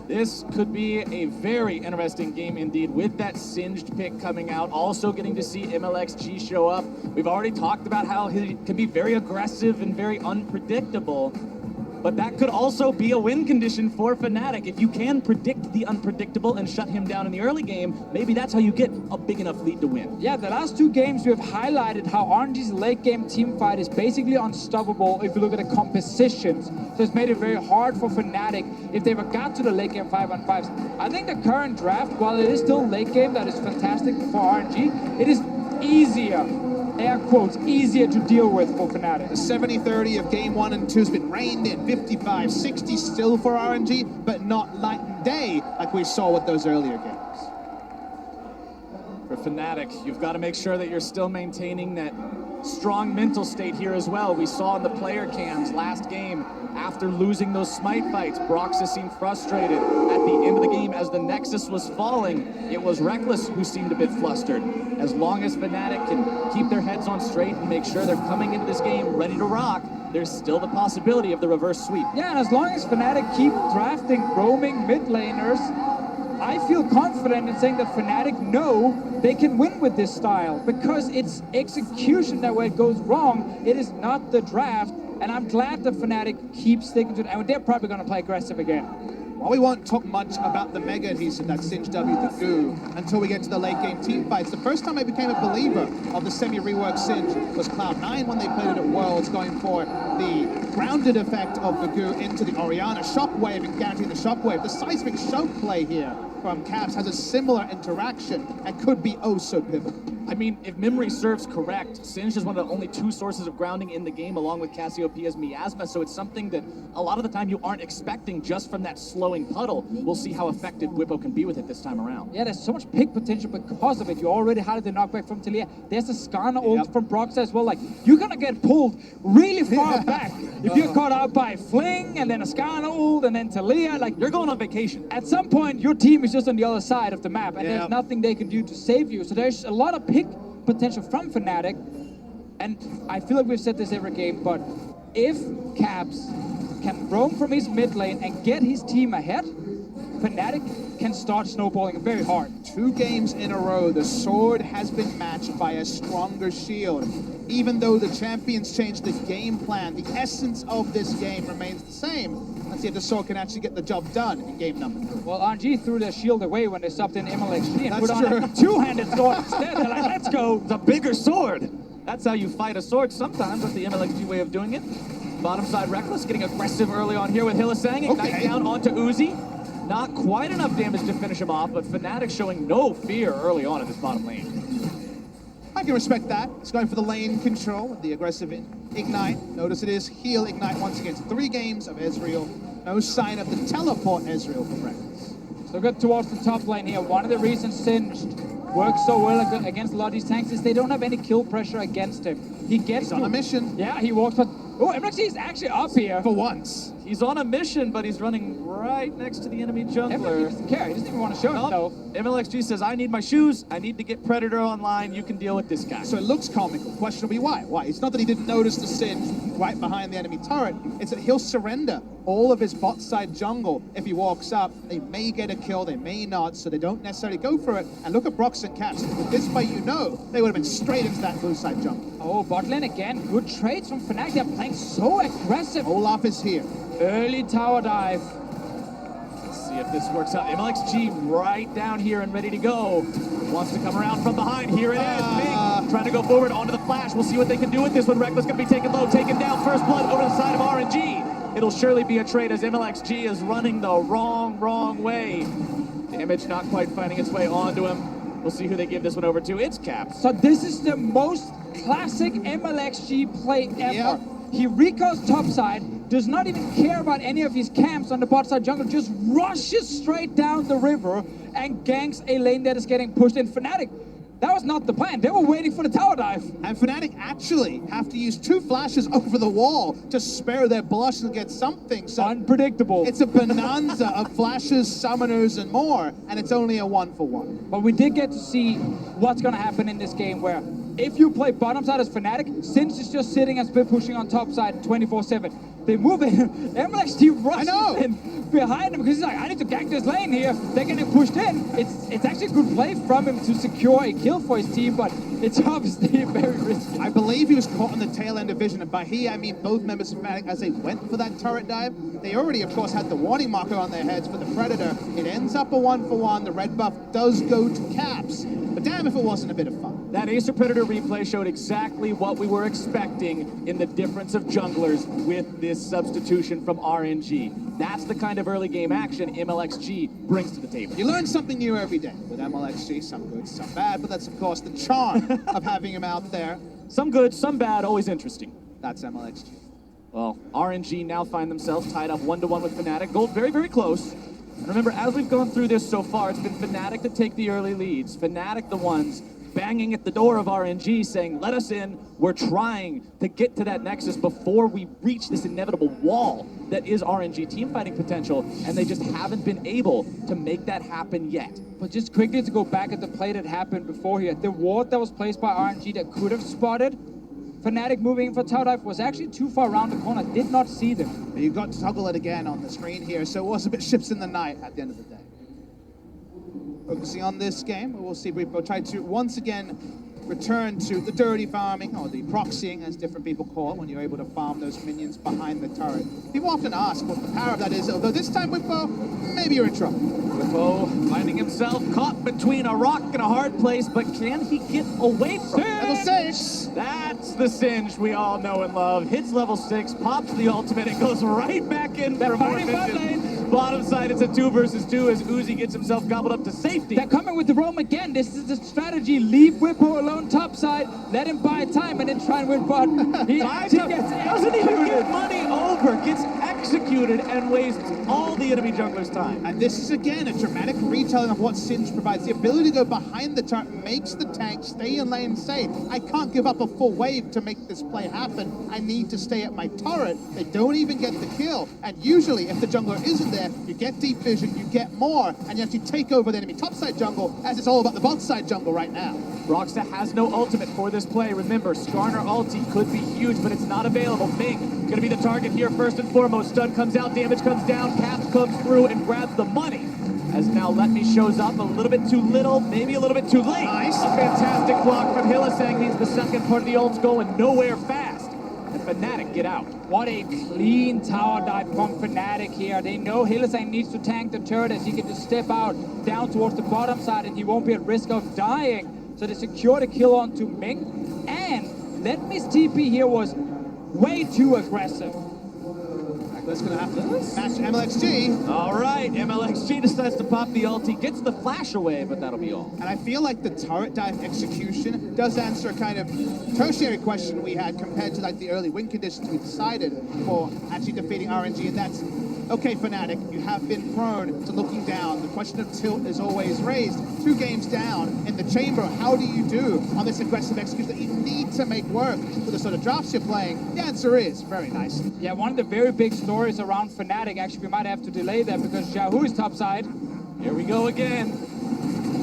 This could be a very interesting game indeed, with that Singed pick coming out. Also getting to see MLXG show up. We've already talked about how he can be very aggressive and very unpredictable. But that could also be a win condition for Fnatic. If you can predict the unpredictable and shut him down in the early game, maybe that's how you get a big enough lead to win. Yeah, the last 2 games we have highlighted how RNG's late game team fight is basically unstoppable if you look at the compositions. So it's made it very hard for Fnatic if they ever got to the late game 5-on-5s. I think the current draft, while it is still late game, that is fantastic for RNG, it is easier, air quotes, easier to deal with for Fnatic. The 70-30 of game 1 and 2 has been reined in. 55-60 still for RNG, but not night and day like we saw with those earlier games. For Fnatic, you've got to make sure that you're still maintaining that strong mental state here as well. We saw in the player cams last game, after losing those smite fights, Broxah seemed frustrated. At the end of the game, as the Nexus was falling, it was Reckless who seemed a bit flustered. As long as Fnatic can keep their heads on straight and make sure they're coming into this game ready to rock, there's still the possibility of the reverse sweep. Yeah, and as long as Fnatic keep drafting roaming mid laners, I feel confident in saying that Fnatic know they can win with this style, because it's execution that where it goes wrong. It is not the draft, and I'm glad that Fnatic keeps sticking to it, and they're probably going to play aggressive again. While we won't talk much about the mega adhesive that Singe W the goo until we get to the late game team fights. The first time I became a believer of the semi-reworked Singe was Cloud9 when they played it at Worlds, going for the grounded effect of the goo into the Orianna shockwave and guaranteeing the shockwave. The seismic choke play here from Caps has a similar interaction and could be oh so pivotal. I mean, if memory serves correct, Singe is one of the only 2 sources of grounding in the game, along with Cassiopeia's Miasma, so it's something that a lot of the time you aren't expecting just from that slowing puddle. We'll see how effective Whippo can be with it this time around. Yeah, there's so much pick potential because of it. You already had the knockback from Talia. There's a Skarner ult from Broxah as well. Like, you're gonna get pulled really far back if you're caught out by Fling, and then a Skarner ult, and then Talia. Like, You're going on vacation. at some point, your team is just on the other side of the map, and there's nothing they can do to save you. So there's a lot of pick potential from Fnatic, and I feel like we've said this every game, but if Caps can roam from his mid lane and get his team ahead, Fnatic can start snowballing very hard. 2 games in a row, the sword has been matched by a stronger shield. Even though the champions changed the game plan, the essence of this game remains the same. Let's see if the sword can actually get the job done in game number 3. Well, RNG threw their shield away when they stopped in MLXG and That's put on true. a 2-handed sword instead. They're like, let's go. It's a bigger sword. That's how you fight a sword sometimes. That's the MLXG way of doing it. Bottom side Reckless getting aggressive early on here with Hylissang. Ignite down onto Uzi. Not quite enough damage to finish him off, but Fnatic showing no fear early on in this bottom lane. I can respect that. It's going for the lane control with the aggressive Ignite. Notice it is heal Ignite once again. 3 games of Ezreal. No sign of the teleport Ezreal for Reckless. So good towards the top lane here. One of the reasons Singed works so well against a lot of these tanks is they don't have any kill pressure against him. He gets He's on a mission. Yeah, he walks, but oh, MLXG is actually up here. For once. He's on a mission, but he's running right next to the enemy jungler. MLXG doesn't care. He doesn't even want to show himself. MLXG says, I need my shoes. I need to get Predator online. You can deal with this guy. So it looks comical. Question will be why? Why? It's not that he didn't notice the Singe right behind the enemy turret. It's that he'll surrender all of his bot side jungle if he walks up. They may get a kill, they may not, so they don't necessarily go for it. And look at Brox and Caps. With this fight, you know, they would have been straight into that blue side jungle. Oh, bot lane again. Good trades from Fnatic. They're playing so aggressive. Olaf is here. Early tower dive. Let's see if this works out. MLXG right down here and ready to go. Wants to come around from behind. Here it is. Big trying to go forward onto the flash. We'll see what they can do with this one. Reckless going to be taken low, taken down. First blood over the side of RNG. It'll surely be a trade as MLXG is running the wrong way. Damage not quite finding its way onto him. We'll see who they give this one over to. It's Caps. So this is the most classic MLXG play ever. Yep. He recalls topside, does not even care about any of his camps on the bot side jungle, just rushes straight down the river and ganks a lane that is getting pushed in. Fnatic, that was not the plan. They were waiting for the tower dive. And Fnatic actually have to use 2 flashes over the wall to spare their blush and get something. So unpredictable. it's a bonanza of flashes, summoners, and more, and it's only a 1-for-1. But we did get to see what's going to happen in this game where if you play bottom side as Fnatic, Singe is just sitting and split pushing on top side 24/7. They move in, MLXT rushes in behind him because he's like, I need to gank this lane here. They're getting pushed in. It's actually a good play from him to secure a kill for his team, but it's obviously very risky. I believe he was caught on the tail end of vision, and by he, I mean both members of Fnatic as they went for that turret dive. They already, of course, had the warning marker on their heads for the Predator. It ends up a 1-for-1. The red buff does go to Caps, but damn if it wasn't a bit of fun. That Acer Predator replay showed exactly what we were expecting in the difference of junglers with this substitution from RNG. That's the kind of early game action MLXG brings to the table. You learn something new every day with MLXG, some good, some bad, but that's, of course, the charm of having him out there. Some good, some bad, always interesting. That's MLXG. Well, RNG now find themselves tied up 1-1 with Fnatic. Gold very, very close. And remember, as we've gone through this so far, it's been Fnatic that take the early leads. Fnatic the ones banging at the door of RNG saying, let us in. We're trying to get to that nexus before we reach this inevitable wall that is RNG teamfighting potential, and they just haven't been able to make that happen yet. But just quickly to go back at the play that happened before here, the ward that was placed by RNG that could have spotted Fnatic moving in for tower dive was actually too far around the corner, did not see them. You got to toggle it again on the screen here, so it was a bit ships in the night at the end of the day. Focusing on this game, we'll see if we'll try to once again return to the dirty farming, or the proxying as different people call it, when you're able to farm those minions behind the turret. People often ask what the power of that is, although this time Whippo, maybe you're in trouble. Whippo finding himself caught between a rock and a hard place, but can he get away from it? Level 6! That's the Singe we all know and love. Hits level 6, pops the ultimate, and goes right back in for more vision. Bottom side, it's a 2 versus 2 as Uzi gets himself gobbled up to safety. They're coming with the roam again. This is the strategy. Leave Whippo alone top side, let him buy time, and then try and win bot. He doesn't even get money over, gets executed, and wastes all the enemy jungler's time. And this is, again, a dramatic retelling of what Singe provides. The ability to go behind the turret makes the tank stay in lane and say, I can't give up a full wave to make this play happen. I need to stay at my turret. They don't even get the kill. And usually, if the jungler isn't there, you get deep vision, you get more, and you actually take over the enemy topside jungle, as it's all about the bot side jungle right now. Rockstar has no ultimate for this play. Remember, Skarner ulti could be huge, but it's not available. Ming gonna be the target here first and foremost. Stun comes out, damage comes down, Caps comes through and grabs the money. As now Let Me shows up a little bit too little, maybe a little bit too late. Nice. A fantastic block from Hillisang. He's the second part of the ult's going nowhere fast. And Fnatic get out. What a clean tower dive from Fnatic here. They know Hillisang needs to tank the turret as he can just step out down towards the bottom side and he won't be at risk of dying. So they secure the kill onto Ming. And Let Me's TP here was way too aggressive. That's gonna have to match MLXG. All right, MLXG decides to pop the ulti, gets the flash away, but that'll be all. And I feel like the turret dive execution does answer a kind of tertiary question we had compared to like the early win conditions we decided for actually defeating RNG, and that's, okay, Fnatic, you have been prone to looking down. The question of tilt is always raised. 2 games down in the chamber, how do you do on this aggressive execution that you need to make work with the sort of drafts you're playing? The answer is very nice. Yeah, one of the very big stories around Fnatic, actually we might have to delay that because Yahoo is topside. Here we go again.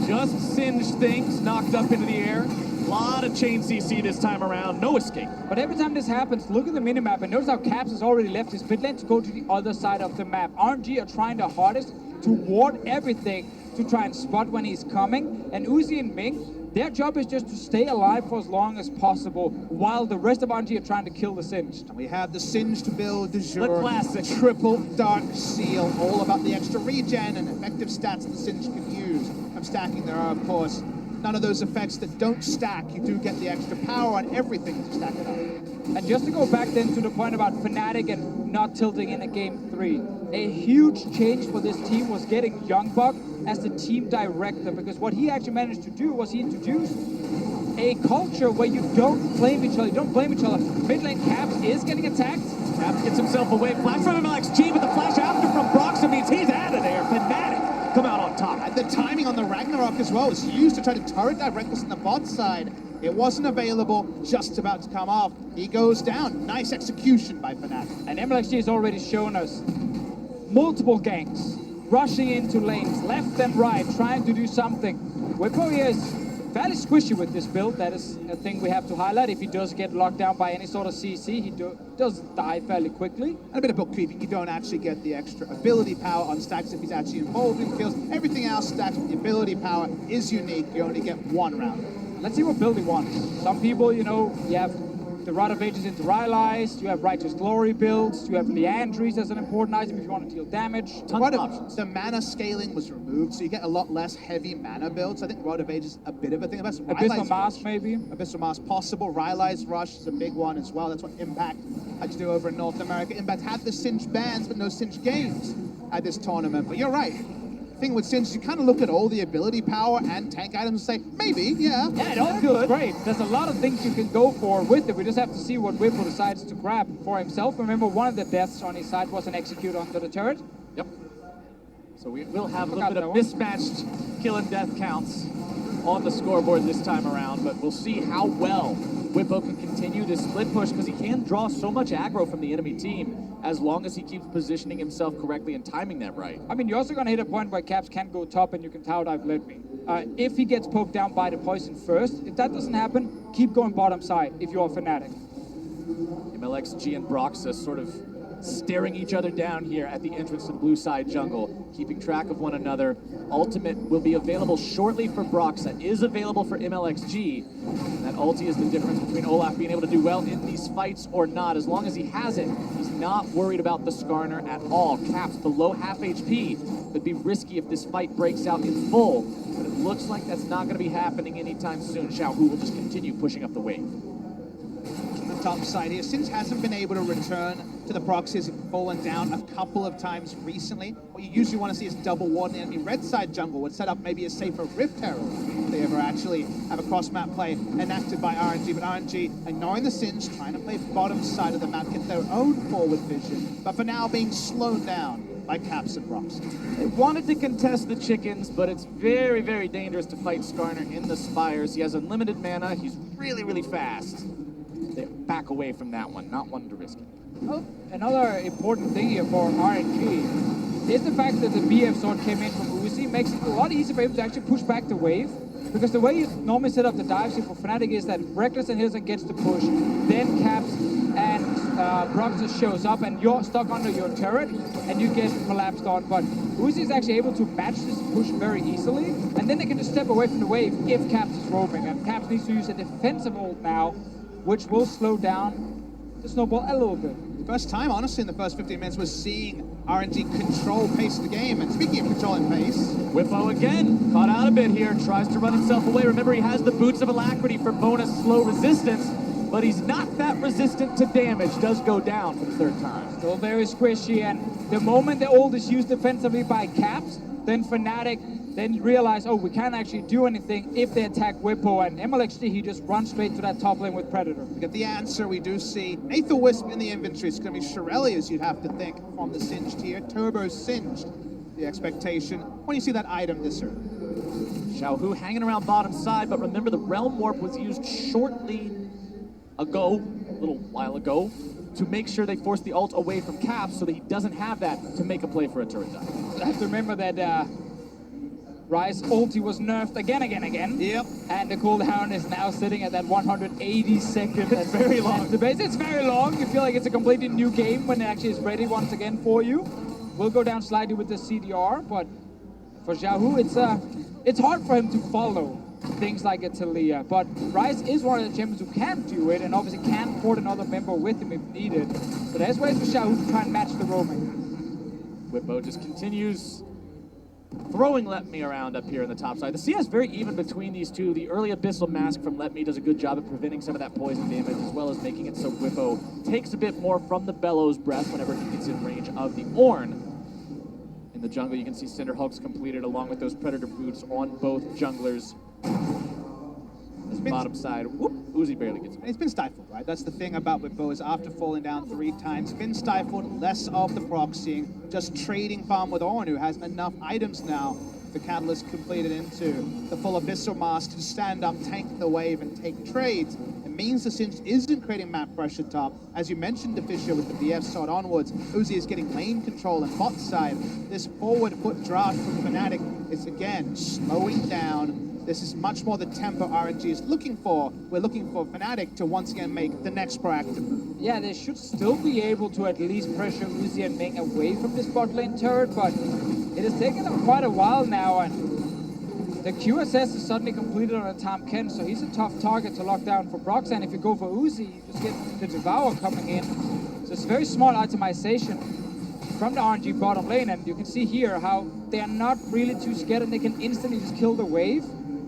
Just Singe things knocked up into the air. A lot of chain CC this time around, no escape. But every time this happens, look at the minimap and notice how Caps has already left his pit lane to go to the other side of the map. RNG are trying their hardest to ward everything to try and spot when he's coming. And Uzi and Ming, their job is just to stay alive for as long as possible while the rest of RNG are trying to kill the Singe. And we have the Singe to build de jour. The classic. Triple Dark Seal, all about the extra regen and effective stats the Singe can use. I'm stacking there are, of course, none of those effects that don't stack. You do get the extra power on everything to stack it up. And just to go back then to the point about Fnatic and not tilting in a game 3, a huge change for this team was getting Youngbuck as the team director, because what he actually managed to do was he introduced a culture where you don't blame each other. You don't blame each other. Mid lane Caps is getting attacked. Caps gets himself away. Flash from MLXG, but the flash after from Broxton means he's out of there. Fnatic come out on top. And the timing on the Ragnarok as well was used to try to turret that Reckless on the bot side. It wasn't available, just about to come off. He goes down. Nice execution by Fnatic. And MLXG has already shown us multiple ganks rushing into lanes, left and right, trying to do something. Whippo is fairly squishy with this build. That is a thing we have to highlight. If he does get locked down by any sort of CC, he does die fairly quickly. And a bit of bookkeeping, you don't actually get the extra ability power on stacks if he's actually involved in kills. Everything else stacks with the ability power is unique. You only get one round. Let's see what build he wants. Some people, you know, you have the Rod of Ages into Rylized, you have Righteous Glory builds, you have Leandries as an important item if you want to deal damage. Rod of, the mana scaling was removed, so you get a lot less heavy mana builds. I think Rod of Ages is a bit of a thing. Abyssal Mask, maybe? Abyssal Mask possible. Rylized Rush is a big one as well. That's what Impact had to do over in North America. Impact had the Singe bans, but no Singe games at this tournament. But you're right. Thing with Singe, you kind of look at all the ability power and tank items and say, maybe, yeah. Yeah, it all good. Great. There's a lot of things you can go for with it. We just have to see what Whippo decides to grab for himself. Remember, one of the deaths on his side was an execute onto the turret. Yep. So we will have a little bit of mismatched kill and death counts on the scoreboard this time around, but we'll see how well Whippo can continue this split push, because he can draw so much aggro from the enemy team as long as he keeps positioning himself correctly and timing that right. I mean, you're also going to hit a point where Caps can go top and you can tower dive Let Me. If he gets poked down by the poison first, if that doesn't happen, keep going bottom side if you're a Fnatic. MLXG and Broxa sort of staring each other down here at the entrance to the blue side jungle, keeping track of one another. Ultimate will be available shortly for Broxa, is available for MLXG. And that ulti is the difference between Olaf being able to do well in these fights or not. As long as he has it, he's not worried about the Skarner at all. Caps below half HP could be risky if this fight breaks out in full, but it looks like that's not going to be happening anytime soon. Xiaohu will just continue pushing up the wave. Top side here. Since hasn't been able to return to the proxies, have fallen down a couple of times recently. What you usually want to see is double ward in the red side jungle would set up maybe a safer Rift Herald if they ever actually have a cross-map play enacted by RNG. But RNG, ignoring the Singe, trying to play bottom side of the map, get their own forward vision, but for now being slowed down by Caps and Rocks. They wanted to contest the chickens, but it's very, very dangerous to fight Skarner in the Spires. He has unlimited mana. He's really, really fast. They back away from that one, not one to risk it. Oh, another important thing here for RNG is the fact that the BF sword came in from Uzi makes it a lot easier for him to actually push back the wave. Because the way you normally set up the dive for Fnatic is that Reckless and Hilson gets the push, then Caps and Broxus shows up and you're stuck under your turret and you get collapsed on. But Uzi is actually able to match this push very easily, and then they can just step away from the wave if Caps is roaming. And Caps needs to use a defensive ult now, which will slow down the snowball a little bit. First time, honestly, in the first 15 minutes, was seeing RNG control pace of the game. And speaking of controlling pace, Whippo again, caught out a bit here, tries to run himself away. Remember, he has the Boots of Alacrity for bonus slow resistance, but he's not that resistant to damage. Does go down for the third time. Still very squishy, and the moment the ult is used defensively by Caps, then Fnatic then realize, oh, we can't actually do anything if they attack Whippo, and MLXG, he just runs straight to that top lane with Predator. We get the answer. We do see Aether Wisp in the inventory. It's going to be Shirelius, you'd have to think, from the Singed here. Turbo Singed, the expectation when you see that item this early. Xiaohu hanging around bottom side, but remember the Realm Warp was used shortly ago, a little while ago, to make sure they force the ult away from Caps so that he doesn't have that to make a play for a turret dive. I have to remember that Ryze ulti was nerfed again. Yep. And the cooldown is now sitting at that 180 seconds. It's very long. The base, it's very long. You feel like it's a completely new game when it actually is ready once again for you. We'll go down slightly with the CDR, but for Xiaohu, it's hard for him to follow things like a Talia. But Ryze is one of the champions who can do it, and obviously can port another member with him if needed. So there's ways for Xiaohu to try and match the roaming. Whippo just continues throwing Let Me around up here in the top side. The CS very even between these two. The early Abyssal Mask from Let Me does a good job at preventing some of that poison damage, as well as making it so Whippo takes a bit more from the Bellows Breath whenever he gets in range of the Ornn. In the jungle, you can see Cinder Hulks completed along with those Predator Boots on both junglers. As bottom side. Whoop, Uzi barely gets it. He's been stifled, right? That's the thing about Whippo is after falling down 3 times, been stifled, less of the proxying, just trading farm with Orn, who has enough items now. The Catalyst completed into the full Abyssal Mask to stand up, tank the wave, and take trades. It means the Singe isn't creating map pressure top. As you mentioned, Deficio with the BF side onwards, Uzi is getting lane control and bot side. This forward foot draft from Fnatic is again slowing down. This is much more the tempo RNG is looking for. We're looking for Fnatic to once again make the next proactive move. Yeah, they should still be able to at least pressure Uzi and Ming away from this bot lane turret, but it has taken them quite a while now, and the QSS is suddenly completed on a Tom Ken, so he's a tough target to lock down for Brox, and if you go for Uzi, you just get the Devour coming in. So it's very smart itemization from the RNG bottom lane, and you can see here how they are not really too scared and they can instantly just kill the wave.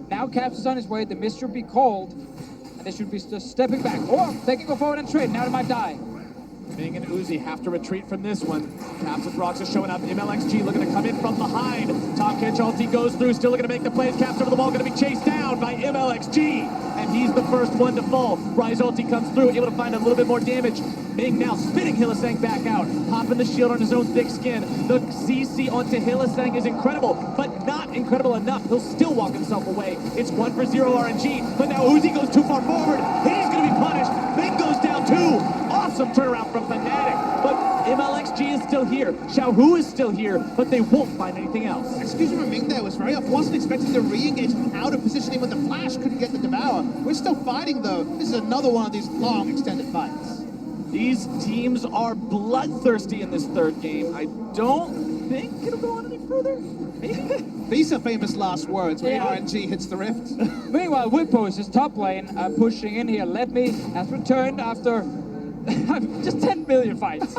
Now Caps is on his way, the mist should be called, and they should be just stepping back, or they can go forward and trade, now they might die. Ming and Uzi have to retreat from this one. Caps and Brox are showing up. MLXG looking to come in from behind. Tom Kench ulti goes through, still looking to make the plays. Caps over the wall, going to be chased down by MLXG. And he's the first one to fall. Rise ulti comes through, able to find a little bit more damage. Ming now spinning Hillisang back out. Popping the shield on his own thick skin. The CC onto Hillisang is incredible, but not incredible enough. He'll still walk himself away. It's 1 for 0 RNG, but now Uzi goes too far forward. He's going to be punished. Ming goes down too. Awesome turnaround from Fnatic, but MLXG is still here. Xiaohu is still here, but they won't find anything else. Excuse me from Ming there was very off. Wasn't expecting to re-engage from out of positioning with the flash. Couldn't get the Devour. We're still fighting though. This is another one of these long extended fights. These teams are bloodthirsty in this third game. I don't think it'll go on any further. Maybe. These are famous last words when Yeah. RNG hits the rift. Meanwhile, Whippo is his top lane, pushing in here. Let Me has returned after just 10 million fights.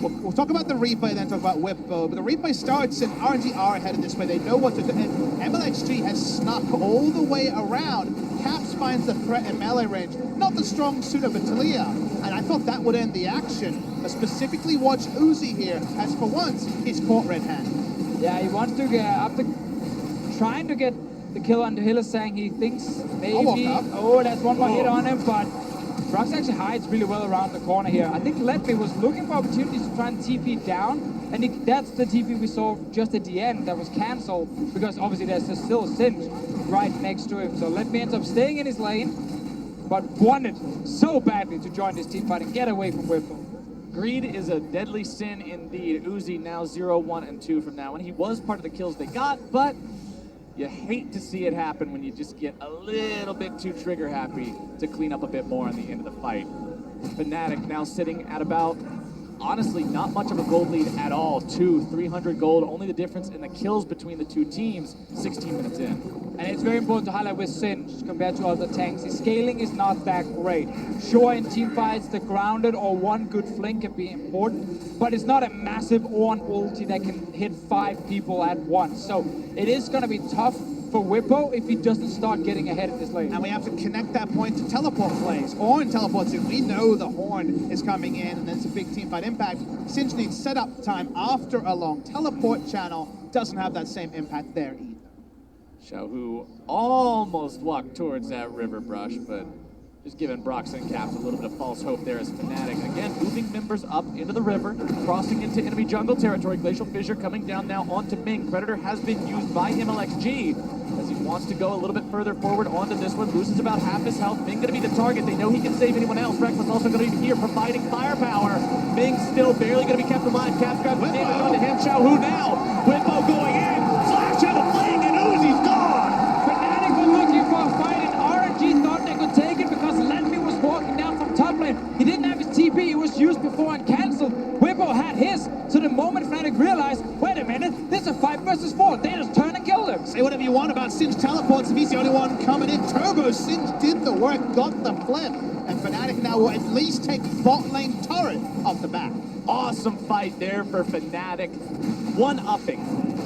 We'll talk about the replay, then talk about Whippo. But the replay starts and RNG are ahead of this way. They know what to do. And MLXG has snuck all the way around. Caps finds the threat in melee range. Not the strong suit of Talia. And I thought that would end the action. But specifically watch Uzi here, as for once, he's caught red-handed. Yeah, he wants to get, after trying to get the kill on the Hillisang, he thinks maybe, oh, that's one more hit on him, but Brox actually hides really well around the corner here. I think Let Me was looking for opportunities to try and TP down, and that's the TP we saw just at the end that was cancelled, because obviously there's still a Singe right next to him. So Let Me ends up staying in his lane, but wanted so badly to join this team fight and get away from Whippo. Greed is a deadly sin indeed. Uzi now 0, 1, and 2 from now on. He was part of the kills they got, but you hate to see it happen when you just get a little bit too trigger happy to clean up a bit more on the end of the fight. Fnatic now sitting at about, honestly, not much of a gold lead at all. 300 gold, only the difference in the kills between the two teams, 16 minutes in. And it's very important to highlight with Singe compared to other tanks. His scaling is not that great. Sure, in team fights, the grounded or one good flank can be important, but it's not a massive Orn ulti that can hit 5 people at once. So it is going to be tough for Whippo if he doesn't start getting ahead in this lane. And we have to connect that point to teleport plays. Orn teleports in. We know the Horn is coming in, and then it's a big team fight impact. Singe needs setup time after a long teleport channel. Doesn't have that same impact there either. Xiaohu almost walked towards that river brush, but just giving Brox and Caps a little bit of false hope there as Fnatic. Again, moving members up into the river, crossing into enemy jungle territory. Glacial Fissure coming down now onto Ming. Predator has been used by MLXG as he wants to go a little bit further forward onto this one. Loses about half his health. Ming going to be the target. They know he can save anyone else. Reckless also going to be here providing firepower. Ming still barely going to be kept alive. Caps grabs the damage onto him. Xiaohu now. Whippo going in. Flash into fling and Uzi's gone. Fnatic were looking for a fight, and RNG thought they could take it because Let Me was walking down from top lane. He didn't have his TP, it was used before and cancelled. Whippo had his, so the moment Fnatic realized, wait a minute, this is a 5 versus 4, they just turn and kill him. Say whatever you want about Singe teleports if he's the only one coming in. Turbo Singe did the work, got the flip, and Fnatic now will at least take bot lane turret off the back. Awesome fight there for Fnatic. One-upping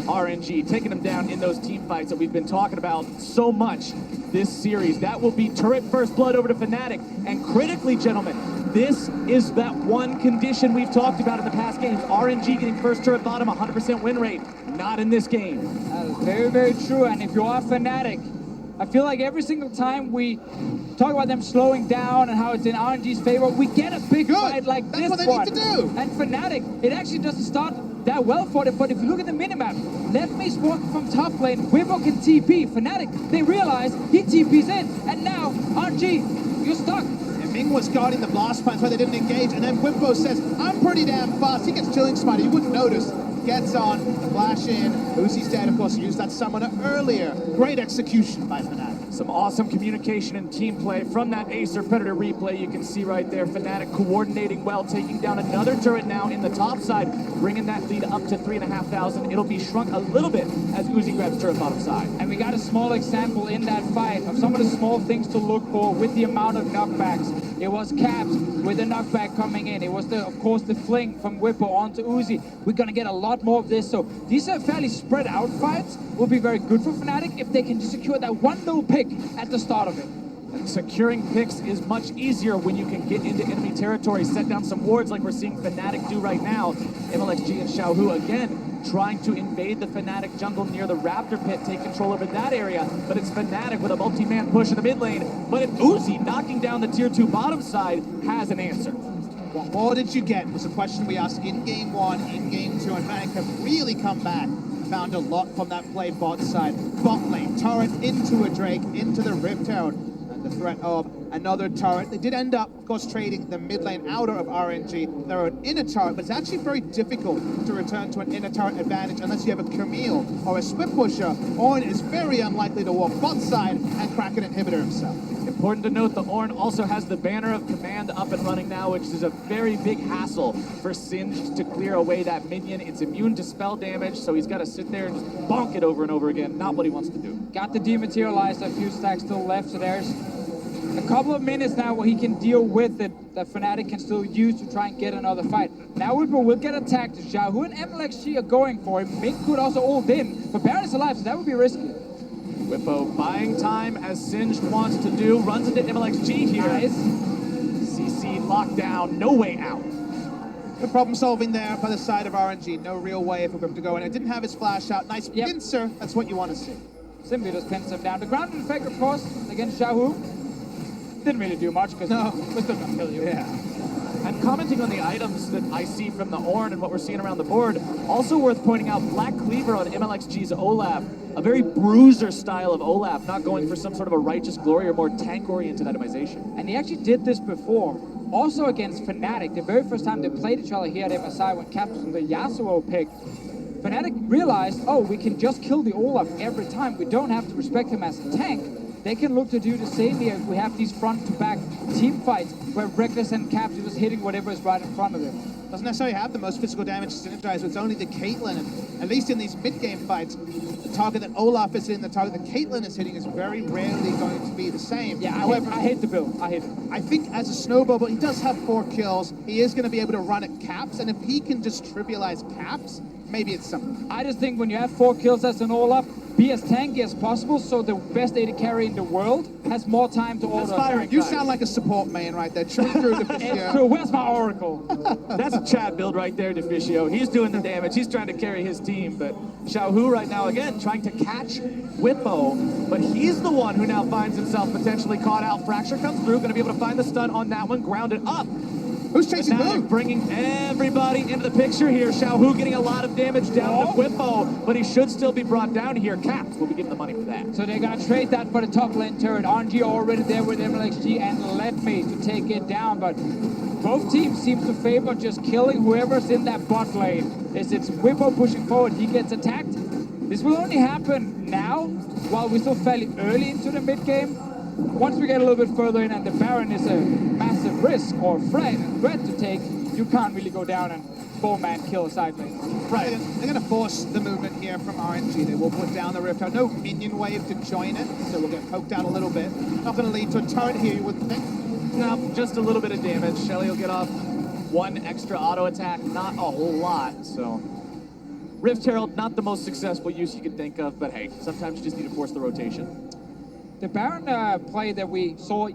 RNG, taking them down in those team fights that we've been talking about so much this series. That will be turret first blood over to Fnatic. And critically, gentlemen, this is that one condition we've talked about in the past games. RNG getting first turret bottom, 100% win rate. Not in this game. That is very, very true. And if you are Fnatic, I feel like every single time we talk about them slowing down and how it's in RNG's favor, we get a big fight like That's this what they one. need to do. And Fnatic, it actually doesn't start that well for them, but if you look at the minimap, left Mace walking from top lane, Whippo can TP. Fnatic, they realize he TPs in, and now RNG, you're stuck. And Ming was guarding the blast plants where they didn't engage, and then Whippo says, I'm pretty damn fast. He gets chilling smite, you wouldn't notice. Gets on, the flash in. Uzi's dead, of course, used that summoner earlier. Great execution by Fnatic. Some awesome communication and team play from that Acer Predator replay. You can see right there, Fnatic coordinating well, taking down another turret now in the top side, bringing that lead up to 3,500. It'll be shrunk a little bit as Uzi grabs turret bottom side. And we got a small example in that fight of some of the small things to look for with the amount of knockbacks. It was Caps with a knockback coming in. It was, of course, the fling from Whippo onto Uzi. We're going to get a lot more of this. So these are fairly spread out fights. Will be very good for Fnatic if they can secure that one little pick at the start of it. And securing picks is much easier when you can get into enemy territory, set down some wards like we're seeing Fnatic do right now. MLXG and Xiaohu again trying to invade the Fnatic jungle near the Raptor pit, take control over that area, but it's Fnatic with a multi-man push in the mid lane, but if Uzi knocking down the tier 2 bottom side has an answer. What more did you get was a question we asked in game 1, in game 2, and Fnatic have really come back. Found a lot from that play bot side. Bot lane, turret into a Drake, into the Rift Herald, and the threat of another turret. They did end up, of course, trading the mid lane outer of RNG, their own inner turret, but it's actually very difficult to return to an inner turret advantage unless you have a Camille or a Swift Pusher. Ornn is very unlikely to walk bot side and crack an inhibitor himself. Important to note, the Ornn also has the banner of command up and running now, which is a very big hassle for Singed to clear away that minion. It's immune to spell damage, so he's got to sit there and just bonk it over and over again. Not what he wants to do. Got the dematerializer, a few stacks still left, so there's a couple of minutes now where he can deal with it that Fnatic can still use to try and get another fight. Now Whippo will get attacked. Xiaohu and MLXG are going for him. Ming could also ult in, but Baron is alive, so that would be risky. Whippo buying time as Singed wants to do, runs into MLXG here. Nice. CC locked down, no way out. Good problem solving there by the side of RNG. No real way for him to go in. It didn't have his flash out. Nice pincer. That's what you want to see. Simply just pins him down. The grounded effect, of course, against Xiaohu. Didn't really do much because we're still gonna kill you. Yeah. And commenting on the items that I see from the Ornn and what we're seeing around the board, also worth pointing out Black Cleaver on MLXG's Olaf, a very bruiser style of Olaf, not going for some sort of a righteous glory or more tank-oriented itemization. And he actually did this before, also against Fnatic, the very first time they played each other here at MSI when Caps was the Yasuo pick. Fnatic realized, oh, we can just kill the Olaf every time. We don't have to respect him as a tank. They can look to do the same here if we have these front-to-back team fights where Reckless and Caps are just hitting whatever is right in front of them. Doesn't necessarily have the most physical damage to synergize, it's only the Caitlyn, and at least in these mid-game fights, the target that Olaf is hitting, the target that Caitlyn is hitting is very rarely going to be the same. Yeah, however, I hate the build. I hate it. I think as a snowball, but he does have 4 kills. He is going to be able to run at Caps, and if he can just trivialize Caps, maybe it's something. I just think when you have 4 kills as an Olaf, be as tanky as possible so the best AD carry in the world has more time to order. Byron, you sound like a support main right there. True It's true. Where's my Oracle? That's a Chad build right there, Deficio. He's doing the damage. He's trying to carry his team, but Xiaohu right now, again, trying to catch Whippo, but he's the one who now finds himself potentially caught out. Fracture comes through, going to be able to find the stun on that one, grounded up. Who's chasing who? Bringing everybody into the picture here. Xiaohu getting a lot of damage down to Whippo, but he should still be brought down here. Caps will be getting the money for that. So they're going to trade that for the top lane turret. RNG already there with MLXG and Let Me to take it down, but both teams seem to favor just killing whoever's in that bot lane. As it's Whippo pushing forward, he gets attacked. This will only happen now, while we're still fairly early into the mid-game. Once we get a little bit further in and the Baron is a massive risk or threat to take, you can't really go down and 4-man kill a side lane. Right, they're going to force the movement here from RNG. They will put down the Rift. No minion wave to join it, so we'll get poked out a little bit. Not going to lead to a turret here, you wouldn't think. No, just a little bit of damage. Shelly will get off 1 extra auto attack, not a whole lot, so. Rift Herald, not the most successful use you could think of, but hey, sometimes you just need to force the rotation. The Baron play that we saw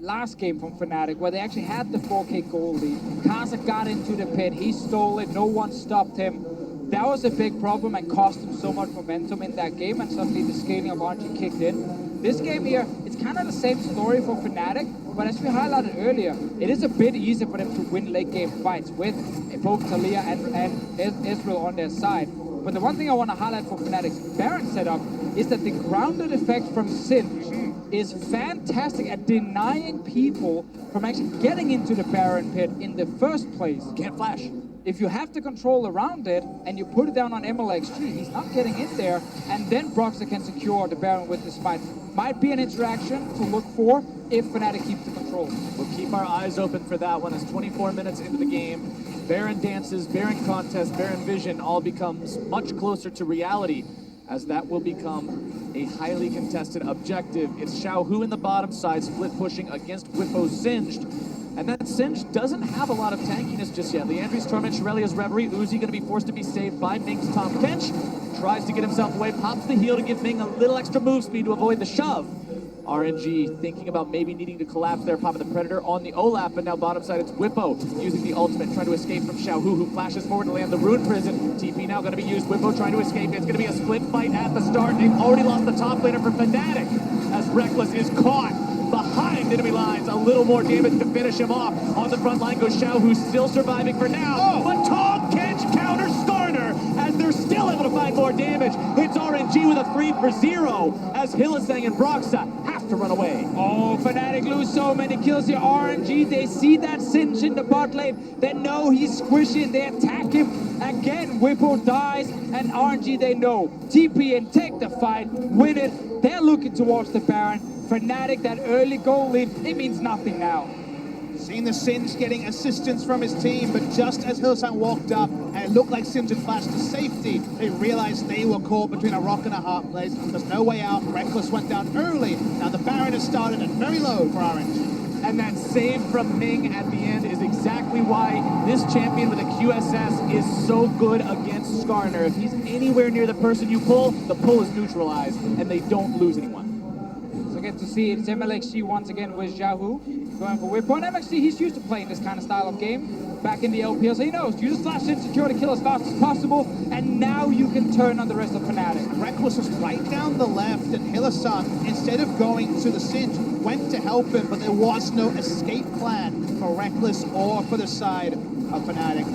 last game from Fnatic, where they actually had the 4K gold lead. Kaza got into the pit, he stole it, no one stopped him. That was a big problem and cost him so much momentum in that game, and suddenly the scaling of RNG kicked in. This game here, it's kind of the same story for Fnatic, but as we highlighted earlier, it is a bit easier for them to win late game fights with both Talia and Israel on their side. But the one thing I want to highlight for Fnatic's Baron setup is that the grounded effect from Sin is fantastic at denying people from actually getting into the Baron pit in the first place. Can't flash. If you have the control around it and you put it down on MLXG, he's not getting in there, and then Broxah can secure the Baron with this fight. Might be an interaction to look for if Fnatic keeps the control. We'll keep our eyes open for that one as 24 minutes into the game. Baron dances, Baron contest, Baron vision all becomes much closer to reality as that will become a highly contested objective. It's Xiaohu in the bottom side, split pushing against Whippo Singed. And that Singed doesn't have a lot of tankiness just yet. Leandri's Torment, Shirelia's Reverie, Uzi gonna be forced to be saved by Ming's Tom Kench. Tries to get himself away, pops the heal to give Ming a little extra move speed to avoid the shove. RNG thinking about maybe needing to collapse there, popping the Predator on the Olaf, but now bottom side it's Whippo using the ultimate, trying to escape from Xiaohu, who flashes forward to land the Rune Prison. TP now going to be used, Whippo trying to escape. It's going to be a split fight at the start. They've already lost the top laner for Fnatic as Reckless is caught behind enemy lines. A little more damage to finish him off. On the front line goes Xiao, who's still surviving for now, but Tom Kench counters Skarner as they're still able to find more damage. It's RNG with a 3-for-0 as Hylissang and Broxah have to run away. Oh, Fnatic lose so many kills here. RNG, they see that Singe in the bot lane. They know he's squishy and they attack him. Again, Whippo dies, and RNG, they know. TP and take the fight, win it. They're looking towards the Baron. Fnatic, that early goal lead, it means nothing now. Seeing the Singe getting assistance from his team, but just as Hylissang walked up and it looked like Singe had flashed to safety, they realized they were caught between a rock and a hard place. There's no way out. Reckless went down early. Now the Baron has started at very low for RNG. And that save from Ming at the end is exactly why this champion with a QSS is so good against Skarner. If he's anywhere near the person you pull, the pull is neutralized, and they don't lose anyone. So get to see it's MLXG once again with Xiaohu going for Whippo. And MLXG, he's used to playing this kind of style of game back in the LPL, so he knows. You just flash in, secure the kill as fast as possible, and now you can turn on the rest of Fnatic. Reckless was right down the left, and Hylissang, instead of going to the Singe, went to help him, but there was no escape plan for Reckless or for the side of Fnatic.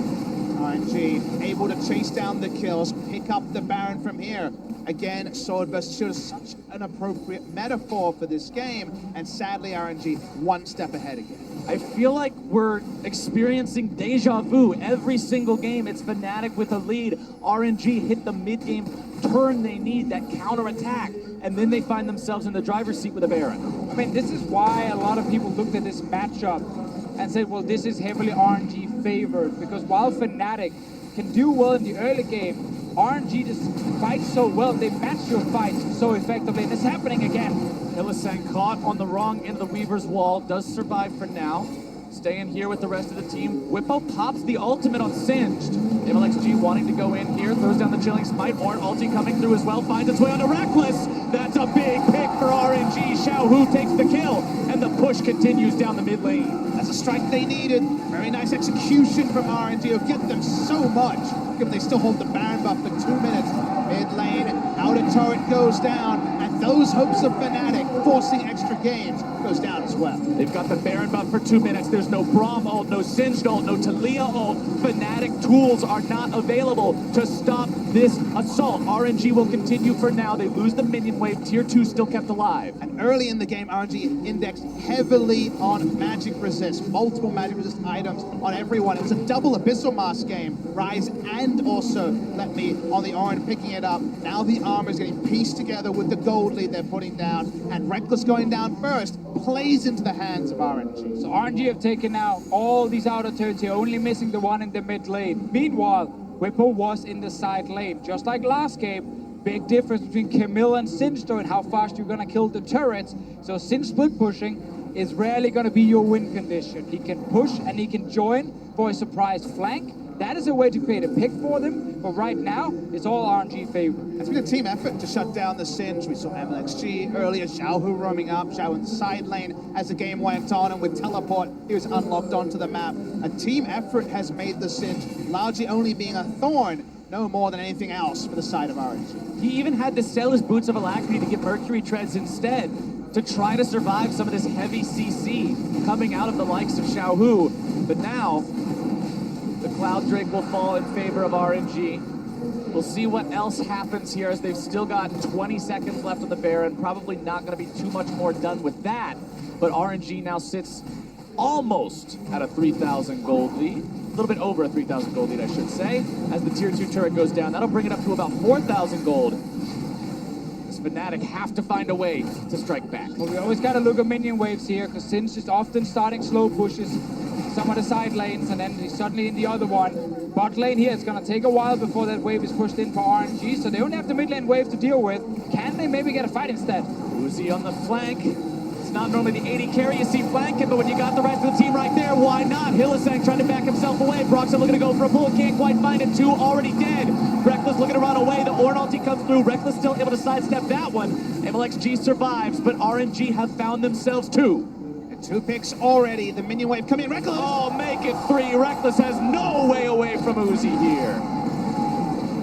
RNG able to chase down the kills, pick up the Baron from here. Again, Sword vs. Shield is such an appropriate metaphor for this game, and sadly RNG one step ahead again. I feel like we're experiencing deja vu every single game. It's Fnatic with a lead. RNG hit the mid-game turn they need, that counter-attack, and then they find themselves in the driver's seat with a Baron. I mean, this is why a lot of people looked at this matchup and said, well, this is heavily RNG favored, because while Fnatic can do well in the early game, RNG just fights so well, they match your fights so effectively, and it's happening again. Hylissang caught on the wrong end of the Weaver's wall, does survive for now. Staying here with the rest of the team. Whippo pops the ultimate on Singed. MLXG wanting to go in here, throws down the Chilling Smite. Ornn ulti coming through as well, finds its way onto Reckless. That's a big pick for RNG. Xiaohu takes the kill, and the push continues down the mid lane. That's a strike they needed. Very nice execution from RNG. It'll get them so much, given they still hold the Baron buff for 2 minutes. Mid lane, outer turret goes down, and those hopes of Fnatic forcing extra games goes down as well. They've got the Baron buff for 2 minutes. There's no Braum ult, no Singed ult, no Talia ult. Fnatic tools are not available to stop this assault. RNG will continue for now. They lose the minion wave. Tier 2 still kept alive. And early in the game, RNG indexed heavily on magic resist, multiple magic resist items on everyone. It was a double Abyssal Mask game. Rise and also Let Me on the Ornn picking it up. Now the armor is getting pieced together with the gold lead they're putting down, and Reckless going down first plays into the hands of RNG. So RNG have taken out all these outer turrets here, only missing the one in the mid lane. Meanwhile, Whippo was in the side lane. Just like last game, big difference between Camille and Singe though, and how fast you're gonna kill the turrets. So Singe split pushing is rarely gonna be your win condition. He can push and he can join for a surprise flank. That is a way to create a pick for them, but right now, it's all RNG favor. It's been a team effort to shut down the Singe. We saw MLXG earlier, Xiaohu roaming up, Xiao in the side lane as the game went on, and with Teleport, he was unlocked onto the map. A team effort has made the Singe largely only being a thorn no more than anything else for the side of RNG. He even had to sell his Boots of Alacrity to get Mercury Treads instead to try to survive some of this heavy CC coming out of the likes of Xiaohu. But now, the Cloud Drake will fall in favor of RNG. We'll see what else happens here as they've still got 20 seconds left on the Baron. Probably not going to be too much more done with that. But RNG now sits almost at a 3,000 gold lead. A little bit over a 3,000 gold lead, I should say. As the tier 2 turret goes down, that'll bring it up to about 4,000 gold. This Fnatic have to find a way to strike back. Well, we always got to look at minion waves here, because Sinch is often starting slow pushes some of the side lanes, and then he's suddenly in the other one. Bot lane here, it's going to take a while before that wave is pushed in for RNG, so they only have the mid lane wave to deal with. Can they maybe get a fight instead? Uzi on the flank. It's not normally the 80 carry you see flanking, but when you got the rest of the team right there, why not? Hylissang trying to back himself away. Broxah looking to go for a pull, can't quite find it. 2 already dead. Reckless looking to run away. The Ornn ulti comes through. Reckless still able to sidestep that one. MLXG survives, but RNG have found themselves 2. 2 picks already. The minion wave coming in. Reckless! Oh, make it 3. Reckless has no way away from Uzi here.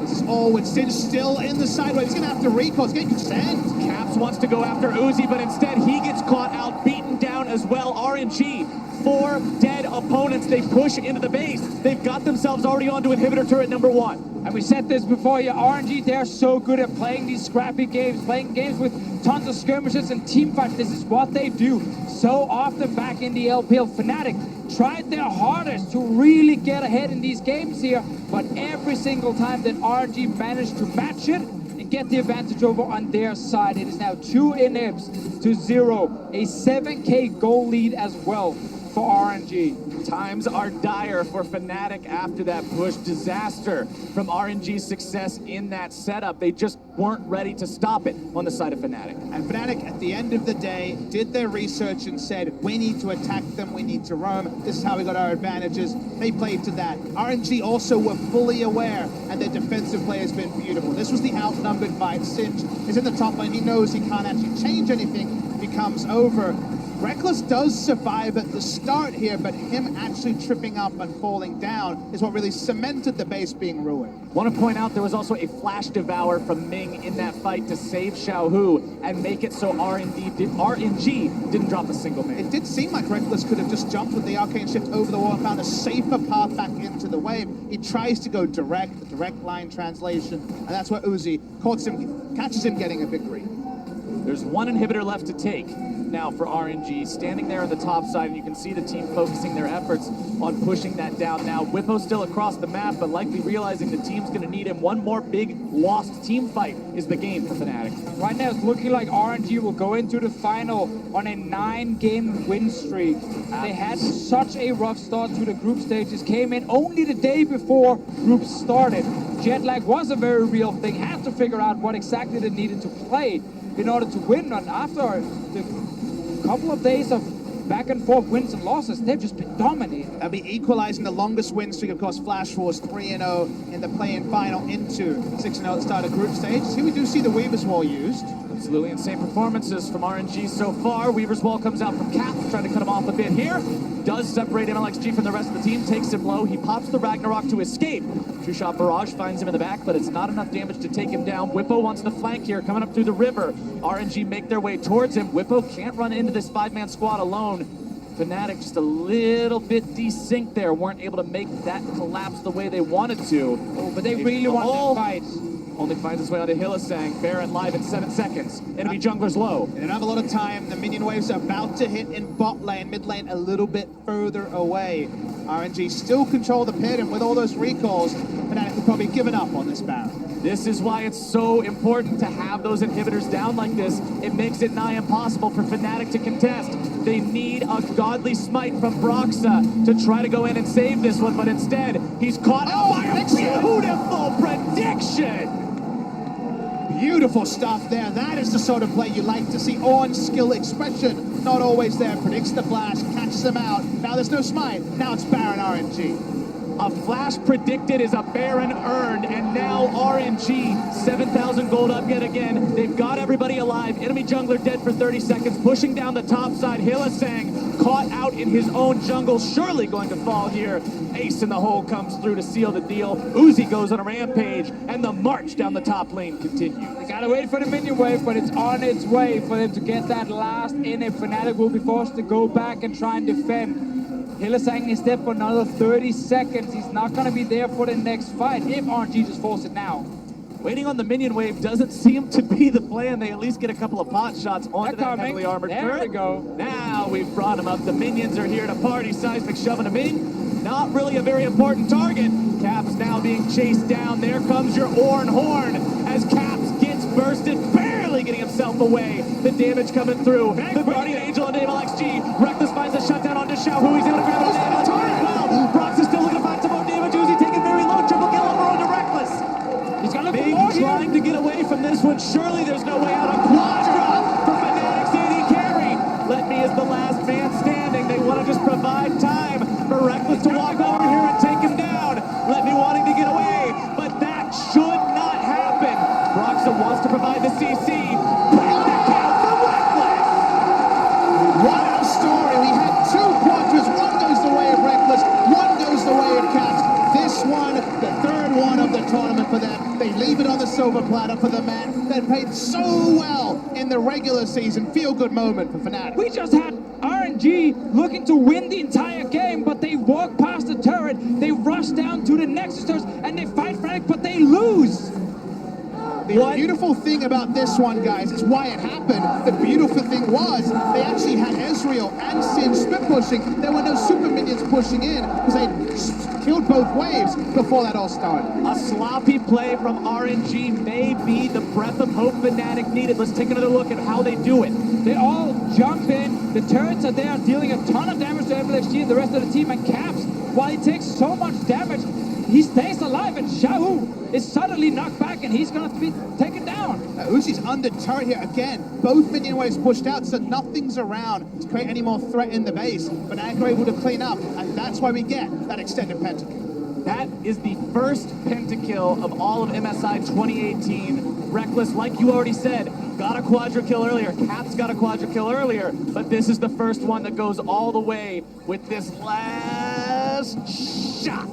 This is all with Sinch still in the side wave. He's going to have to recall. He's getting consent. Caps wants to go after Uzi, but instead he gets caught out, beaten down as well. RNG, 4 dead opponents. They push into the base. They've got themselves already onto inhibitor turret number 1. And we said this before here, RNG, they're so good at playing these scrappy games, playing games with tons of skirmishes and team fights. This is what they do so often back in the LPL. Fnatic tried their hardest to really get ahead in these games here, but every single time that RNG managed to match it and get the advantage over on their side. It is now 2 inhibs to 0, a 7k goal lead as well for RNG. Times are dire for Fnatic after that push. Disaster from RNG's success in that setup. They just weren't ready to stop it on the side of Fnatic. And Fnatic, at the end of the day, did their research and said, we need to attack them, we need to roam. This is how we got our advantages. They played to that. RNG also were fully aware, and their defensive play has been beautiful. This was the outnumbered fight. Sinch is in the top lane. He knows he can't actually change anything. He comes over. Reckless does survive at the start here, but him actually tripping up and falling down is what really cemented the base being ruined. Want to point out there was also a flash devour from Ming in that fight to save Xiaohu and make it so RNG didn't drop a single man. It did seem like Reckless could have just jumped with the arcane shift over the wall and found a safer path back into the wave. He tries to go direct, the direct line translation, and that's where Uzi catches him getting a victory. There's 1 inhibitor left to take now for RNG, standing there on the top side, and you can see the team focusing their efforts on pushing that down now. Whippo still across the map, but likely realizing the team's going to need him. One more big lost team fight is the game for Fnatic. Right now, it's looking like RNG will go into the final on a 9-game win streak. They had such a rough start to the group stages, came in only the day before groups started. Jet lag was a very real thing, had to figure out what exactly they needed to play in order to win. And after the couple of days of back and forth wins and losses, they've just been dominating. They'll be equalizing the longest win streak, of course. Flash Wars 3-0 in the play-in final into 6-0 at the start of group stage. Here we do see the Weaver's Wall used. Absolutely insane performances from RNG so far. Weaver's Wall comes out from Cap, trying to cut him off a bit here. Does separate MLXG from the rest of the team, takes him low. He pops the Ragnarok to escape. True Shot Barrage finds him in the back, but it's not enough damage to take him down. Whippo wants the flank here, coming up through the river. RNG make their way towards him. Whippo can't run into this 5-man squad alone. Fnatic just a little bit desynced there, weren't able to make that collapse the way they wanted to. Oh, but they really want that fight. Only finds his way onto Hylissang. Baron live in 7 seconds. Enemy jungler's low. They don't have a lot of time. The minion waves are about to hit in bot lane, mid lane a little bit further away. RNG still control the pit, and with all those recalls, Fnatic have probably given up on this Baron. This is why it's so important to have those inhibitors down like this. It makes it nigh impossible for Fnatic to contest. They need a godly smite from Broxah to try to go in and save this one, but instead, he's caught out by a beautiful prediction! Beautiful stuff there. That is the sort of play you like to see. Ornn's skill expression, not always there. Predicts the flash, catches him out. Now there's no smite. Now it's Baron RNG. A flash predicted is a Baron earned, and now RNG, 7,000 gold up yet again. They've got everybody alive. Enemy jungler dead for 30 seconds, pushing down the top side. Hylissang caught out in his own jungle, surely going to fall here. Ace in the hole comes through to seal the deal. Uzi goes on a rampage, and the march down the top lane continues. They gotta wait for the minion wave, but it's on its way for them to get that last in. If Fnatic will be forced to go back and try and defend. Hylissang is dead for another 30 seconds. He's not gonna be there for the next fight if RNG just force it now. Waiting on the minion wave doesn't seem to be the plan. They at least get a couple of pot shots onto that heavily armored turret. There we go. Now we've brought him up. The minions are here to party. Seismic shoving him in. Not really a very important target. Caps now being chased down. There comes your Orn Horn as Caps gets bursted, barely getting himself away. The damage coming through. The Guardian Angel on XG. Reckless finds a shutdown onto Xiaohu. He's able to grab it on the turret. Well, Brox is still looking to find some more damage. Uzi taking very low. Triple kill over onto Reckless. He's gonna look Big for more trying to get away from this one. Surely there's no way out. A Quadra for Fnatic's AD carry. Let me as the last man standing. They want to just provide time for Reckless to walk over here and take him down. Let me wanting to get away, but that should not happen. Broxa wants to provide the CC. Back out for Reckless. What a story. We had two quadras. One goes the way of Reckless, one goes the way of Caps. This one, the third one of the tournament for them. They leave it on the silver platter for the man that played so well in the regular season. Feel-good moment for Fnatic. We just had RNG looking to win the entire game, but they walk past the turret, they rush down to the Nexus turret, and they fight Fnatic, but they lose. The beautiful thing about this one, guys, is why it happened. The beautiful thing was they actually had Ezreal and Sin split pushing. There were no super minions pushing in because they killed both waves before that all started. A sloppy play from RNG may be the breath of hope Fnatic needed. Let's take another look at how they do it. They all jump in, the turrets are there dealing a ton of damage to FNC and the rest of the team, and Caps, while he takes so much damage, he stays alive, and Xiaohu is suddenly knocked back, and he's going to be taken down. Uzi's under turret here again. Both minion waves pushed out, so nothing's around to create any more threat in the base. But Fnatic are able to clean up, and that's why we get that extended pentakill. That is the first pentakill of all of MSI 2018. Reckless, like you already said, got a quadra kill earlier. Caps got a quadra kill earlier, but this is the first one that goes all the way with this last shot.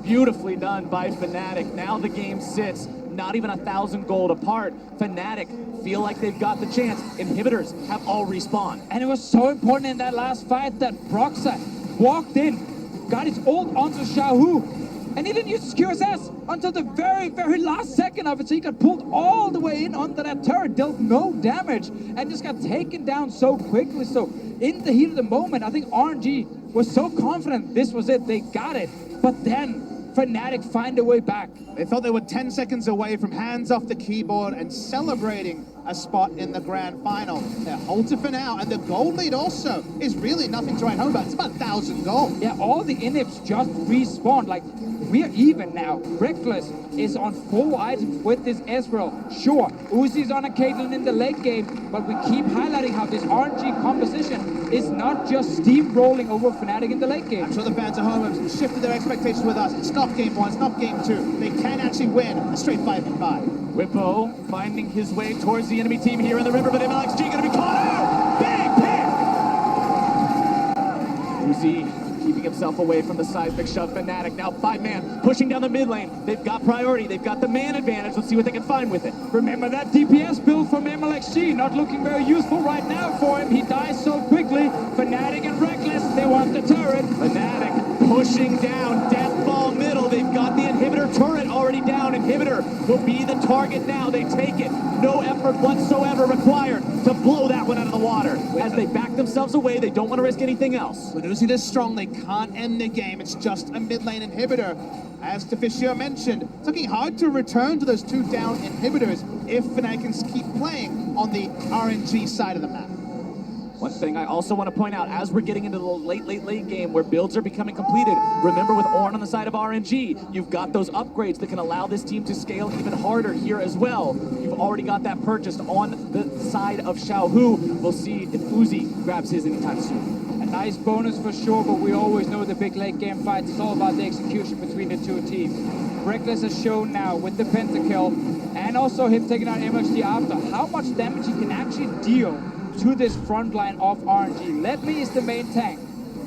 Beautifully done by Fnatic. Now the game sits not even 1,000 gold apart. Fnatic feel like they've got the chance. Inhibitors have all respawned. And it was so important in that last fight that Broxa walked in, got his ult onto Xiaohu, and he didn't use his QSS until the very, very last second of it. So he got pulled all the way in onto that turret, dealt no damage, and just got taken down so quickly. So in the heat of the moment, I think RNG was so confident this was it, they got it. But then Fnatic find a way back. They thought they were 10 seconds away from hands off the keyboard and celebrating a spot in the grand final. They're halted for now, and the gold lead also is really nothing to write home about. It's about 1,000 gold. Yeah, all the inhibs just respawned. Like, we're even now. Reckless is on 4 items with this Ezreal. Sure, Uzi's on a Caitlyn in the late game, but we keep highlighting how this RNG composition is not just steamrolling over Fnatic in the late game. I'm sure the fans at home have shifted their expectations with us. It's not game 1, it's not game 2. They can actually win a straight 5v5. Whippo finding his way towards the enemy team here in the river, but MLXG gonna be caught out! Big pick! Uzi keeping himself away from the seismic shove. Fnatic now 5-man pushing down the mid lane. They've got priority, they've got the man advantage. Let's see what they can find with it. Remember that DPS build from MLXG, not looking very useful right now for him. He dies so quickly. Fnatic and Reckless, they want the turret. Fnatic pushing down, deathball middle. They've got the inhibitor turret already down. Inhibitor will be the target now. They take it. No effort whatsoever required to blow that one out of the water. As they back themselves away, they don't want to risk anything else. When Uzi is strong, they can't end the game. It's just a mid lane inhibitor. As Deficio mentioned, it's looking hard to return to those 2 down inhibitors if Fnatic can keep playing on the RNG side of the map. One thing I also want to point out, as we're getting into the late game where builds are becoming completed, remember with Ornn on the side of RNG, you've got those upgrades that can allow this team to scale even harder here as well. You've already got that purchased on the side of Xiaohu. We'll see if Uzi grabs his anytime soon. Nice bonus for sure, but we always know the big late game fights. It's all about the execution between the two teams. Reckless has shown now with the pentakill, and also him taking out MXG after, how much damage he can actually deal to this front line of RNG. Ledley is the main tank.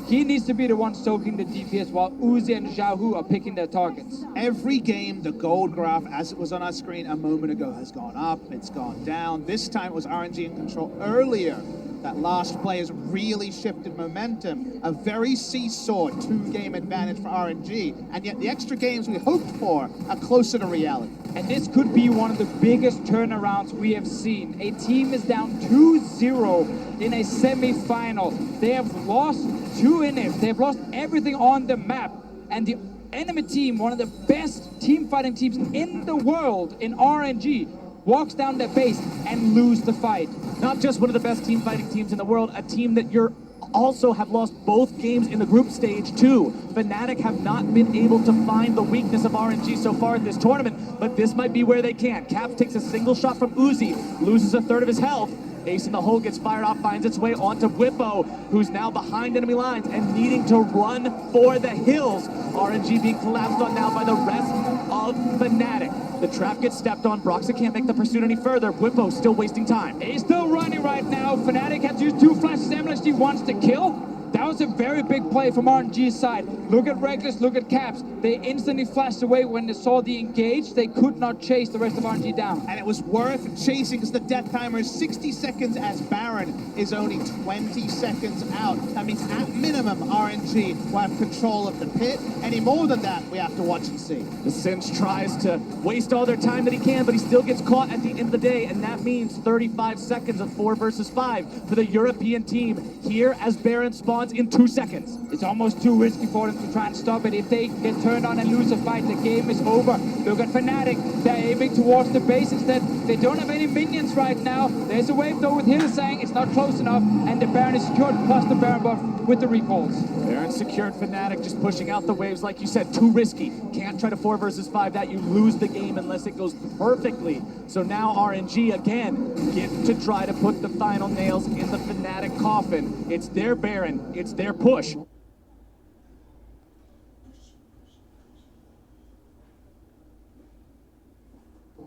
He needs to be the one soaking the DPS while Uzi and Xiaohu are picking their targets. Every game, the gold graph, as it was on our screen a moment ago, has gone up, it's gone down. This time it was RNG in control earlier. That last play has really shifted momentum. A very seesaw two-game advantage for RNG, and yet the extra games we hoped for are closer to reality. And this could be one of the biggest turnarounds we have seen. A team is down 2-0 in a semi-final. They have lost 2 inhibs. They have lost everything on the map. And the enemy team, one of the best team fighting teams in the world in RNG, walks down their base and lose the fight. Not just one of the best team fighting teams in the world, a team that you're also have lost both games in the group stage too. Fnatic have not been able to find the weakness of RNG so far in this tournament, but this might be where they can. Caps takes a single shot from Uzi, loses a third of his health. Ace in the hole gets fired off, finds its way onto Whippo, who's now behind enemy lines and needing to run for the hills. RNG being collapsed on now by the rest of Fnatic. The trap gets stepped on. Broxa can't make the pursuit any further. Whippo still wasting time. He's still running right now. Fnatic had to use 2 flashes. MLXG wants to kill. That was a very big play from RNG's side. Look at Reckless, look at Caps. They instantly flashed away when they saw the engage. They could not chase the rest of RNG down. And it was worth chasing because the death timer is 60 seconds as Baron is only 20 seconds out. That means at minimum RNG will have control of the pit. Any more than that, we have to watch and see. The Cinch tries to waste all their time that he can, but he still gets caught at the end of the day, and that means 35 seconds of 4 versus 5 for the European team here as Baron spawns in 2 seconds. It's almost too risky for them to try and stop it. If they get turned on and lose a fight, the game is over. Look at Fnatic. They're aiming towards the base instead. They don't have any minions right now. There's a wave though with Hillsang. It's not close enough, and the Baron is secured, plus the Baron buff with the recalls. Baron secured. Fnatic just pushing out the waves, like you said, too risky. Can't try to 4 versus 5 that. You lose the game unless it goes perfectly. So now RNG again get to try to put the final nails in the Fnatic coffin. It's their Baron. It's their push.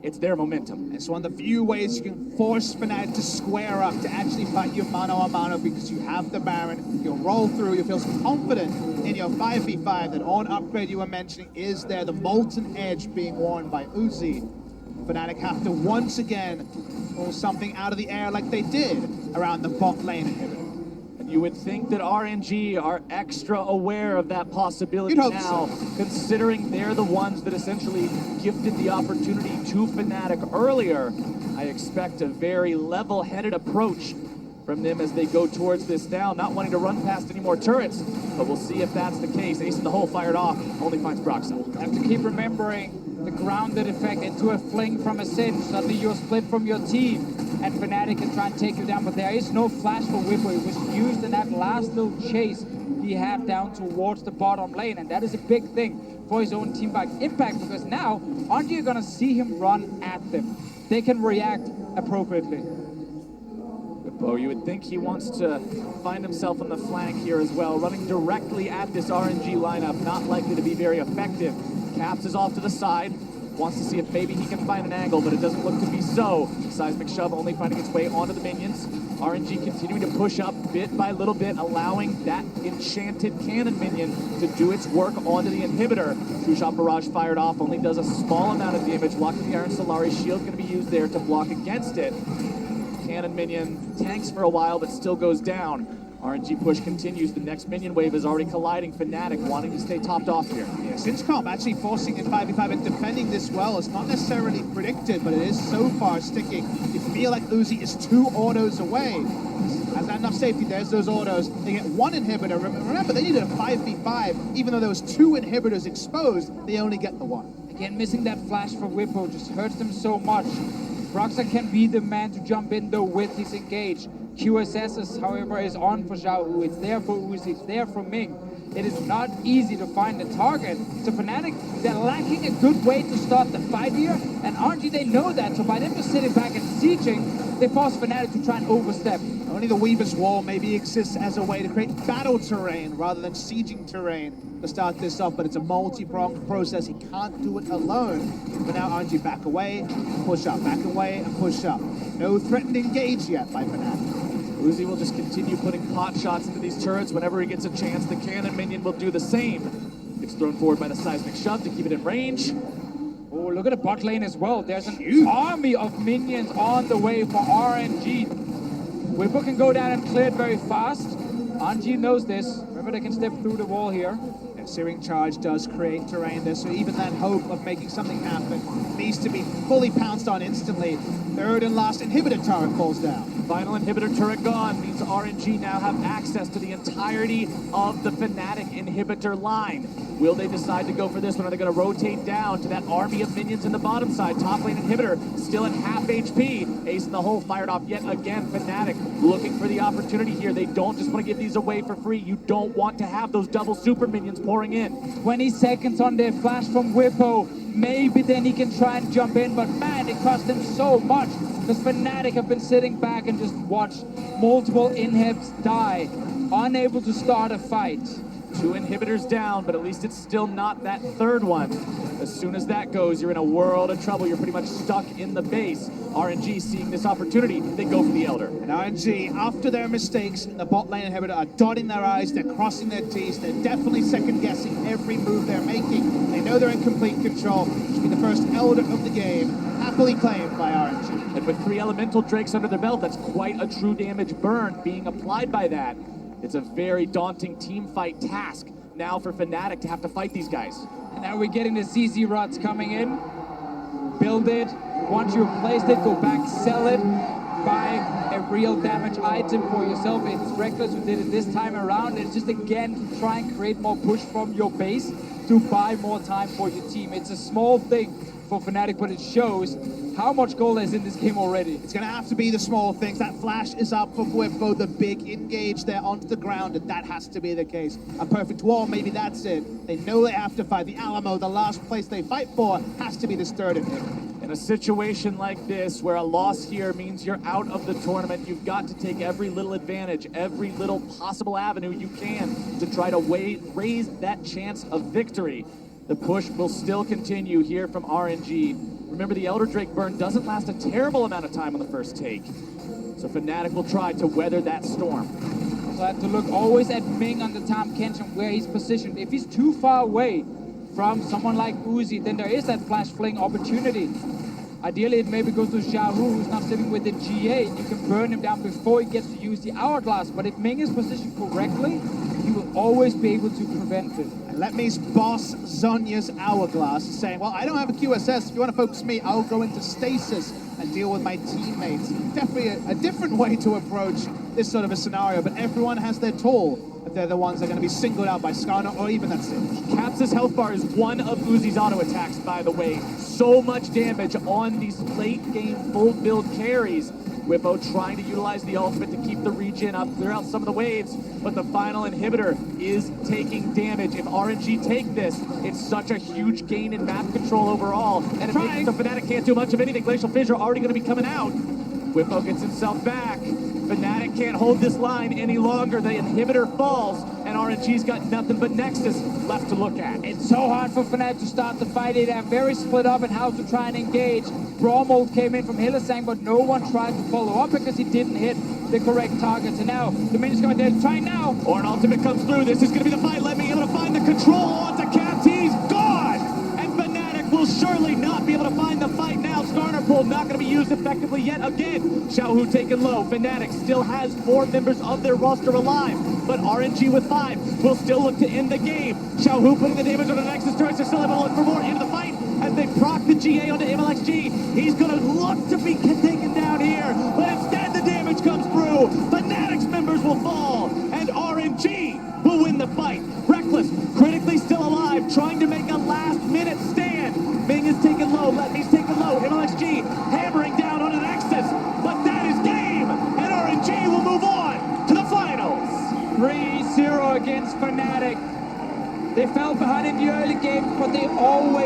It's their momentum. It's one of the few ways you can force Fnatic to square up, to actually fight you mano a mano, because you have the Baron, you'll roll through, you feel confident in your 5v5. That on upgrade you were mentioning is there, the Molten Edge being worn by Uzi. Fnatic have to once again pull something out of the air like they did around the bot lane inhibitor. You would think that RNG are extra aware of that possibility You'd hope now, so, considering they're the ones that essentially gifted the opportunity to Fnatic earlier. I expect a very level-headed approach from them as they go towards this now, not wanting to run past any more turrets, but we'll see if that's the case. Ace in the hole fired off, only finds Broxa. Have to keep remembering the grounded effect into a fling from a Cinch. Suddenly you're split from your team, and Fnatic can try and take you down, but there is no flash for Whippo. It was used in that last little chase he had down towards the bottom lane, and that is a big thing for his own team back impact, because now aren't you gonna see him run at them? They can react appropriately. Whippo, you would think he wants to find himself on the flank here as well, running directly at this RNG lineup, not likely to be very effective. Caps is off to the side, wants to see if maybe he can find an angle, but it doesn't look to be so. Seismic shove only finding its way onto the minions. RNG continuing to push up bit by little bit, allowing that enchanted cannon minion to do its work onto the inhibitor. Two-shot barrage fired off, only does a small amount of damage, blocking the Iron Solari. Shield going to be used there to block against it. Cannon minion tanks for a while, but still goes down. RNG push continues. The next minion wave is already colliding. Fnatic wanting to stay topped off here. Yeah, Cinchcom actually forcing in 5v5 and defending this well. It's not necessarily predicted, but it is so far sticking. You feel like Uzi is 2 autos away. Has that enough safety? There's those autos. They get 1 inhibitor. Remember, they needed a 5v5. Even though there was 2 inhibitors exposed, they only get the 1. Again, missing that flash for Whippo just hurts them so much. Broxa can be the man to jump in though with his engage. QSS, however, is on for Xiaohu. It's there for Uzi, it's there for Ming. it is not easy to find the target. So Fnatic, they're lacking a good way to start the fight here, and RNG, they know that, so by them just sitting back and sieging, they force Fnatic to try and overstep. Only the Weaver's Wall maybe exists as a way to create battle terrain rather than sieging terrain to start this off, but it's a multi-pronged process. He can't do it alone. But now RNG back away, push up, back away, and push up. No threatened engage yet by Fnatic. Uzi will just continue putting pot shots into these turrets whenever he gets a chance. The cannon minion will do the same. Gets thrown forward by the seismic shove to keep it in range. Oh, look at the bot lane as well. There's an army of minions on the way for RNG. Whippo can go down and clear it very fast. RNG knows this. Remember, they can step through the wall here. And Searing Charge does create terrain there, so even that hope of making something happen needs to be fully pounced on instantly. Third and last inhibitor turret falls down. Final inhibitor turret gone means RNG now have access to the entirety of the Fnatic inhibitor line. Will they decide to go for this one? Are they going to rotate down to that army of minions in the bottom side? Top lane inhibitor still at half HP. Ace in the hole fired off yet again. Fnatic looking for the opportunity here. They don't just want to give these away for free. You don't want to have those double super minions pouring in. 20 seconds on their flash from Whippo. Maybe then he can try and jump in, but man, it cost him so much because Fnatic have been sitting back and just watched multiple inhibs die, unable to start a fight. 2 inhibitors down, but at least it's still not that third one. As soon as that goes, you're in a world of trouble. You're pretty much stuck in the base. RNG seeing this opportunity, they go for the Elder. And RNG, after their mistakes in the bot lane inhibitor, are dotting their I's, they're crossing their T's, they're definitely second-guessing every move they're making. They know they're in complete control. This should be the first Elder of the game, happily claimed by RNG. And with 3 elemental drakes under their belt, that's quite a true damage burn being applied by that. It's a very daunting team fight task now for Fnatic to have to fight these guys. And now we're getting the CC rods coming in. Build it. Once you've placed it, go back, sell it. Buy a real damage item for yourself. It's Reckless who did it this time around. It's just again to try and create more push from your base to buy more time for your team. It's a small thing for Fnatic, but it shows how much gold is in this game already. It's going to have to be the small things. That flash is up for Whippo, the big engage there onto the ground, and that has to be the case. A perfect wall, maybe that's it. They know they have to fight. The Alamo, the last place they fight for, has to be this third inhibitor. In a situation like this, where a loss here means you're out of the tournament, you've got to take every little advantage, every little possible avenue you can to try to raise that chance of victory. The push will still continue here from RNG. Remember, the Elder Drake burn doesn't last a terrible amount of time on the first take. So Fnatic will try to weather that storm. So I have to look always at Ming on the Tom Kenshin where he's positioned. If he's too far away from someone like Uzi, then there is that flash fling opportunity. Ideally, it maybe goes to Xiaohu, who's now sitting with the GA. You can burn him down before he gets to use the Hourglass. But if Ming is positioned correctly, he will always be able to prevent it. And let me's boss Zhonya's Hourglass saying, well, I don't have a QSS. If you want to focus me, I'll go into stasis and deal with my teammates. Definitely a different way to approach this sort of a scenario, but everyone has their toll if they're the ones that are going to be singled out by Skarner or even that Singed. Caps' health bar is one of Uzi's auto attacks, by the way. So much damage on these late game full build carries. Whippo trying to utilize the ultimate to keep the regen up, clear out some of the waves, but the final inhibitor is taking damage. If RNG take this, it's such a huge gain in map control overall, and it means the Fnatic can't do much of anything. Glacial Fissure already going to be coming out. Whippo gets himself back. Fnatic can't hold this line any longer. The inhibitor falls, and RNG's got nothing but Nexus left to look at. It's so hard for Fnatic to start the fight. They're very split up in how to try and engage. Bromold came in from Hillesang, but no one tried to follow up because he didn't hit the correct targets. And now, the minion's coming there. Try now. Or an ultimate comes through. This is going to be the fight. Let me able to find the control onto Caps. He's gone! And Fnatic will surely not be able to find the fight now. Skarner pull not going to be used effectively yet again. Xiaohu taken low. Fnatic still has 4 members of their roster alive, but RNG with 5 will still look to end the game. Xiaohu putting the damage on the Nexus turrets. They're still able to look for more into the fight as they proc the GA onto MLXG. He's going to look to be taken down here, but instead the damage comes through. Fnatic's members will fall, and RNG will win the fight. Reckless, critically still alive, trying to make a last-minute stand. Ming is taken low, Letme's taken low, MLXG hammering down on an Nexus, but that is game, and RNG will move on to the finals. 3-0 against Fnatic. They fell behind in the early game, but they always